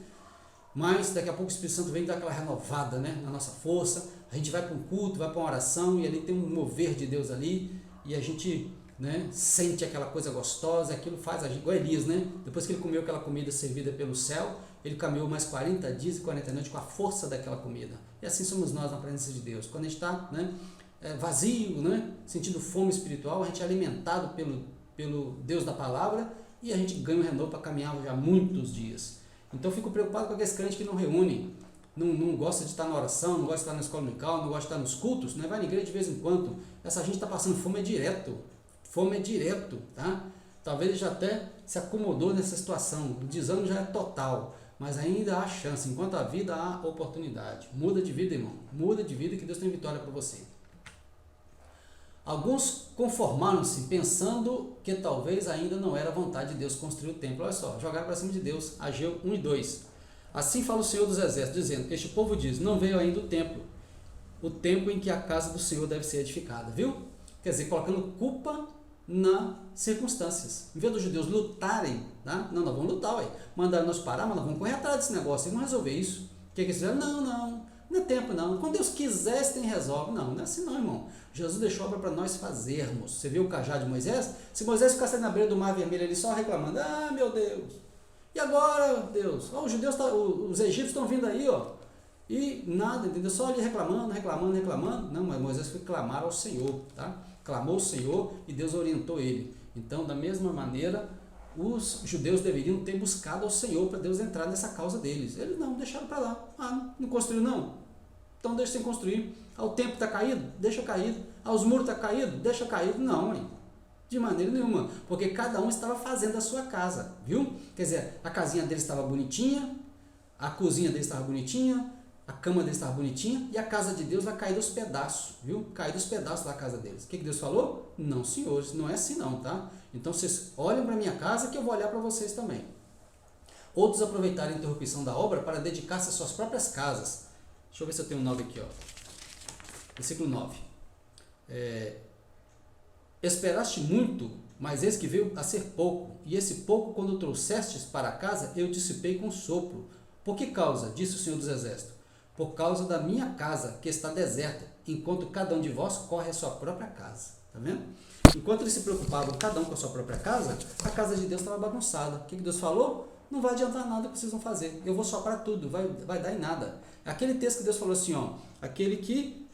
Mas daqui a pouco o Espírito Santo vem dar aquela renovada, né, na nossa força, a gente vai para um culto, vai para uma oração, e ali tem um mover de Deus ali, e a gente, né, sente aquela coisa gostosa, aquilo faz a gente, igual Elias, né, depois que ele comeu aquela comida servida pelo céu, ele caminhou mais 40 dias e 40 noites com a força daquela comida. E assim somos nós na presença de Deus. Quando a gente está, né, vazio, né, sentindo fome espiritual, a gente é alimentado pelo Deus da palavra, e a gente ganha um renovo para caminhar já muitos dias. Então eu fico preocupado com aqueles crentes que não reúnem, não gosta de estar na oração, não gosta de estar na escola dominical, não gosta de estar nos cultos, né? Vai na igreja de vez em quando. Essa gente está passando fome direto, tá? Talvez ele já até se acomodou nessa situação, o desânimo já é total, mas ainda há chance, enquanto há vida há oportunidade. Muda de vida, irmão, muda de vida, que Deus tem vitória para você. Alguns conformaram-se pensando que talvez ainda não era vontade de Deus construir o templo. Olha só, jogaram para cima de Deus. Ageu 1 e 2. Assim fala o Senhor dos Exércitos, dizendo: este povo diz, não veio ainda o tempo em que a casa do Senhor deve ser edificada. Viu? Quer dizer, colocando culpa nas circunstâncias. Em vez dos judeus lutarem, tá? Não, nós vamos lutar, ué. Mandaram nós parar, mas nós vamos correr atrás desse negócio e vamos resolver isso. O que eles fizeram? Não é tempo não. Quando Deus quiser, você tem resolve. Não é assim não, irmão. Jesus deixou a obra para nós fazermos. Você viu o cajado de Moisés? Se Moisés ficasse na beira do mar vermelho ali só reclamando, meu Deus, e agora, Deus? Os judeus, os egípcios estão vindo aí, ó. E nada, entendeu? Só ali reclamando. Não, mas Moisés foi clamar ao Senhor, tá? Clamou ao Senhor e Deus orientou ele. Então, da mesma maneira, os judeus deveriam ter buscado ao Senhor para Deus entrar nessa causa deles. Eles não, deixaram para lá. Não construiu não? Então deixa sem construir. O templo está caído? Deixa caído. Os muros estão caídos? Deixa caído. Não, hein? De maneira nenhuma. Porque cada um estava fazendo a sua casa, viu? Quer dizer, a casinha deles estava bonitinha, a cozinha deles estava bonitinha, a cama deles estava bonitinha, e a casa de Deus vai cair dos pedaços, viu? Cair dos pedaços da casa deles. O que Deus falou? Não, senhores, não é assim não, tá? Então vocês olhem para a minha casa que eu vou olhar para vocês também. Outros aproveitaram a interrupção da obra para dedicar-se às suas próprias casas. Deixa eu ver se eu tenho um 9 aqui, ó. Versículo 9. Esperaste muito, mas eis que veio a ser pouco, e esse pouco, quando trouxestes para casa, eu dissipei com sopro. Por que causa? Disse o Senhor dos Exércitos. Por causa da minha casa, que está deserta, enquanto cada um de vós corre a sua própria casa. Tá vendo? Enquanto eles se preocupavam, cada um com a sua própria casa, a casa de Deus estava bagunçada. O que Deus falou? Não vai adiantar nada que vocês vão fazer. Eu vou soprar tudo, vai dar em nada. Aquele texto que Deus falou assim, ó, aquele que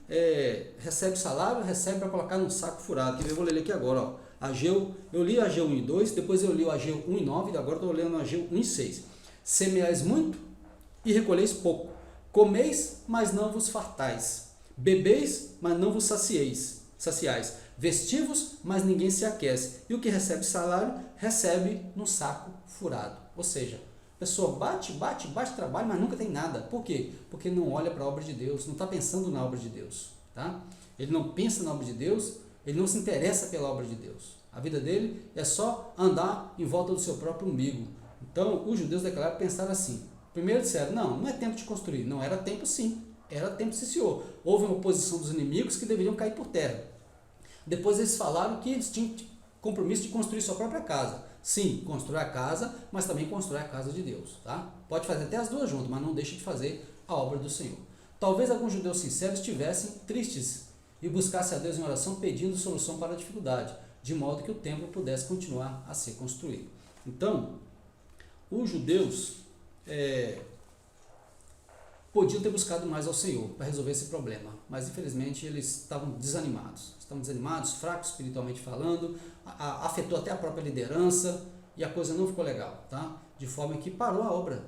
recebe salário, recebe para colocar num saco furado. Eu vou ler aqui agora, ó. Eu li Ageu 1 e 2, depois eu li o Ageu 1 e 9, e agora estou lendo o Ageu 1 e 6. Semeais muito e recolheis pouco. Comeis, mas não vos fartais. Bebeis, mas não vos saciais. Vestivos, mas ninguém se aquece. E o que recebe salário, recebe no saco furado. Ou seja, a pessoa bate trabalho, mas nunca tem nada. Por quê? Porque não olha para a obra de Deus, não está pensando na obra de Deus. Tá? Ele não pensa na obra de Deus, ele não se interessa pela obra de Deus. A vida dele é só andar em volta do seu próprio umbigo. Então, os judeus declararam, pensaram assim. Primeiro disseram, não é tempo de construir. Não era tempo sim. Era tempo que se iniciou. Houve uma oposição dos inimigos que deveriam cair por terra. Depois eles falaram que eles tinham compromisso de construir sua própria casa. Sim, construir a casa, mas também construir a casa de Deus. Tá? Pode fazer até as duas juntas, mas não deixe de fazer a obra do Senhor. Talvez alguns judeus sinceros estivessem tristes e buscassem a Deus em oração pedindo solução para a dificuldade, de modo que o templo pudesse continuar a ser construído. Então, os judeus podiam ter buscado mais ao Senhor para resolver esse problema, mas infelizmente eles estavam desanimados, fracos espiritualmente falando, afetou até a própria liderança e a coisa não ficou legal, tá? De forma que parou a obra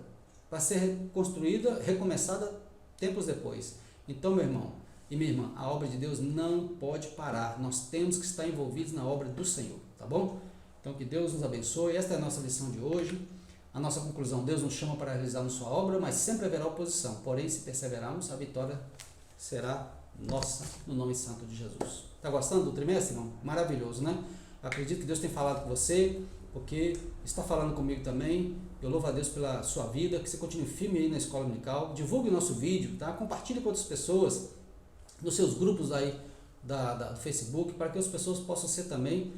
para ser reconstruída, recomeçada tempos depois. Então, meu irmão e minha irmã, a obra de Deus não pode parar, nós temos que estar envolvidos na obra do Senhor, tá bom? Então que Deus nos abençoe, esta é a nossa lição de hoje. A nossa conclusão: Deus nos chama para realizar sua obra, mas sempre haverá oposição. Porém, se perseverarmos, a vitória será nossa, no nome santo de Jesus. Está gostando do trimestre, irmão? Maravilhoso, né? Acredito que Deus tem falado com você, porque está falando comigo também. Eu louvo a Deus pela sua vida, que você continue firme aí na escola dominical. Divulgue o nosso vídeo, tá? Compartilhe com outras pessoas, nos seus grupos aí do Facebook, para que as pessoas possam ser também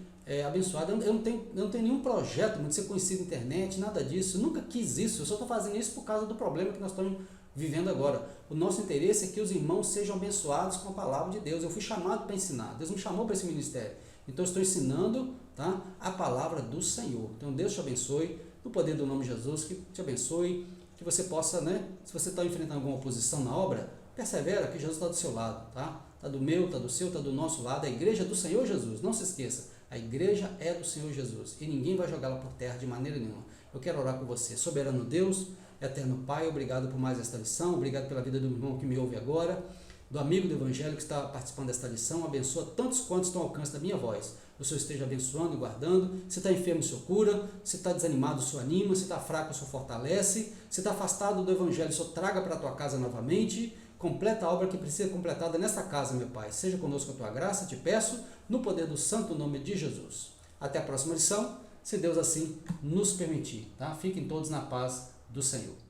abençoadas. Eu não tenho nenhum projeto de ser conhecido na internet, nada disso. Eu nunca quis isso. Eu só estou fazendo isso por causa do problema que nós estamos vivendo agora. O nosso interesse é que os irmãos sejam abençoados com a palavra de Deus. Eu fui chamado para ensinar. Deus me chamou para esse ministério. Então eu estou ensinando, tá, a palavra do Senhor. Então Deus te abençoe, no poder do nome de Jesus, que te abençoe, que você possa, né, se você está enfrentando alguma oposição na obra, persevera que Jesus está do seu lado, tá? Está do meu, está do seu, está do nosso lado. A igreja é do Senhor Jesus, não se esqueça. A igreja é do Senhor Jesus e ninguém vai jogá-la por terra de maneira nenhuma. Eu quero orar por você. Soberano Deus, eterno Pai, obrigado por mais esta lição, obrigado pela vida do irmão que me ouve agora, do amigo do Evangelho que está participando desta lição. Abençoa tantos quantos estão ao alcance da minha voz. O Senhor esteja abençoando e guardando. Se está enfermo, o Senhor cura. Se está desanimado, o Senhor anima. Se está fraco, o Senhor fortalece. Se está afastado do Evangelho, o Senhor traga para a tua casa novamente. Completa a obra que precisa ser completada nessa casa, meu Pai. Seja conosco a tua graça, te peço, no poder do santo nome de Jesus. Até a próxima lição, se Deus assim nos permitir. Tá? Fiquem todos na paz do Senhor.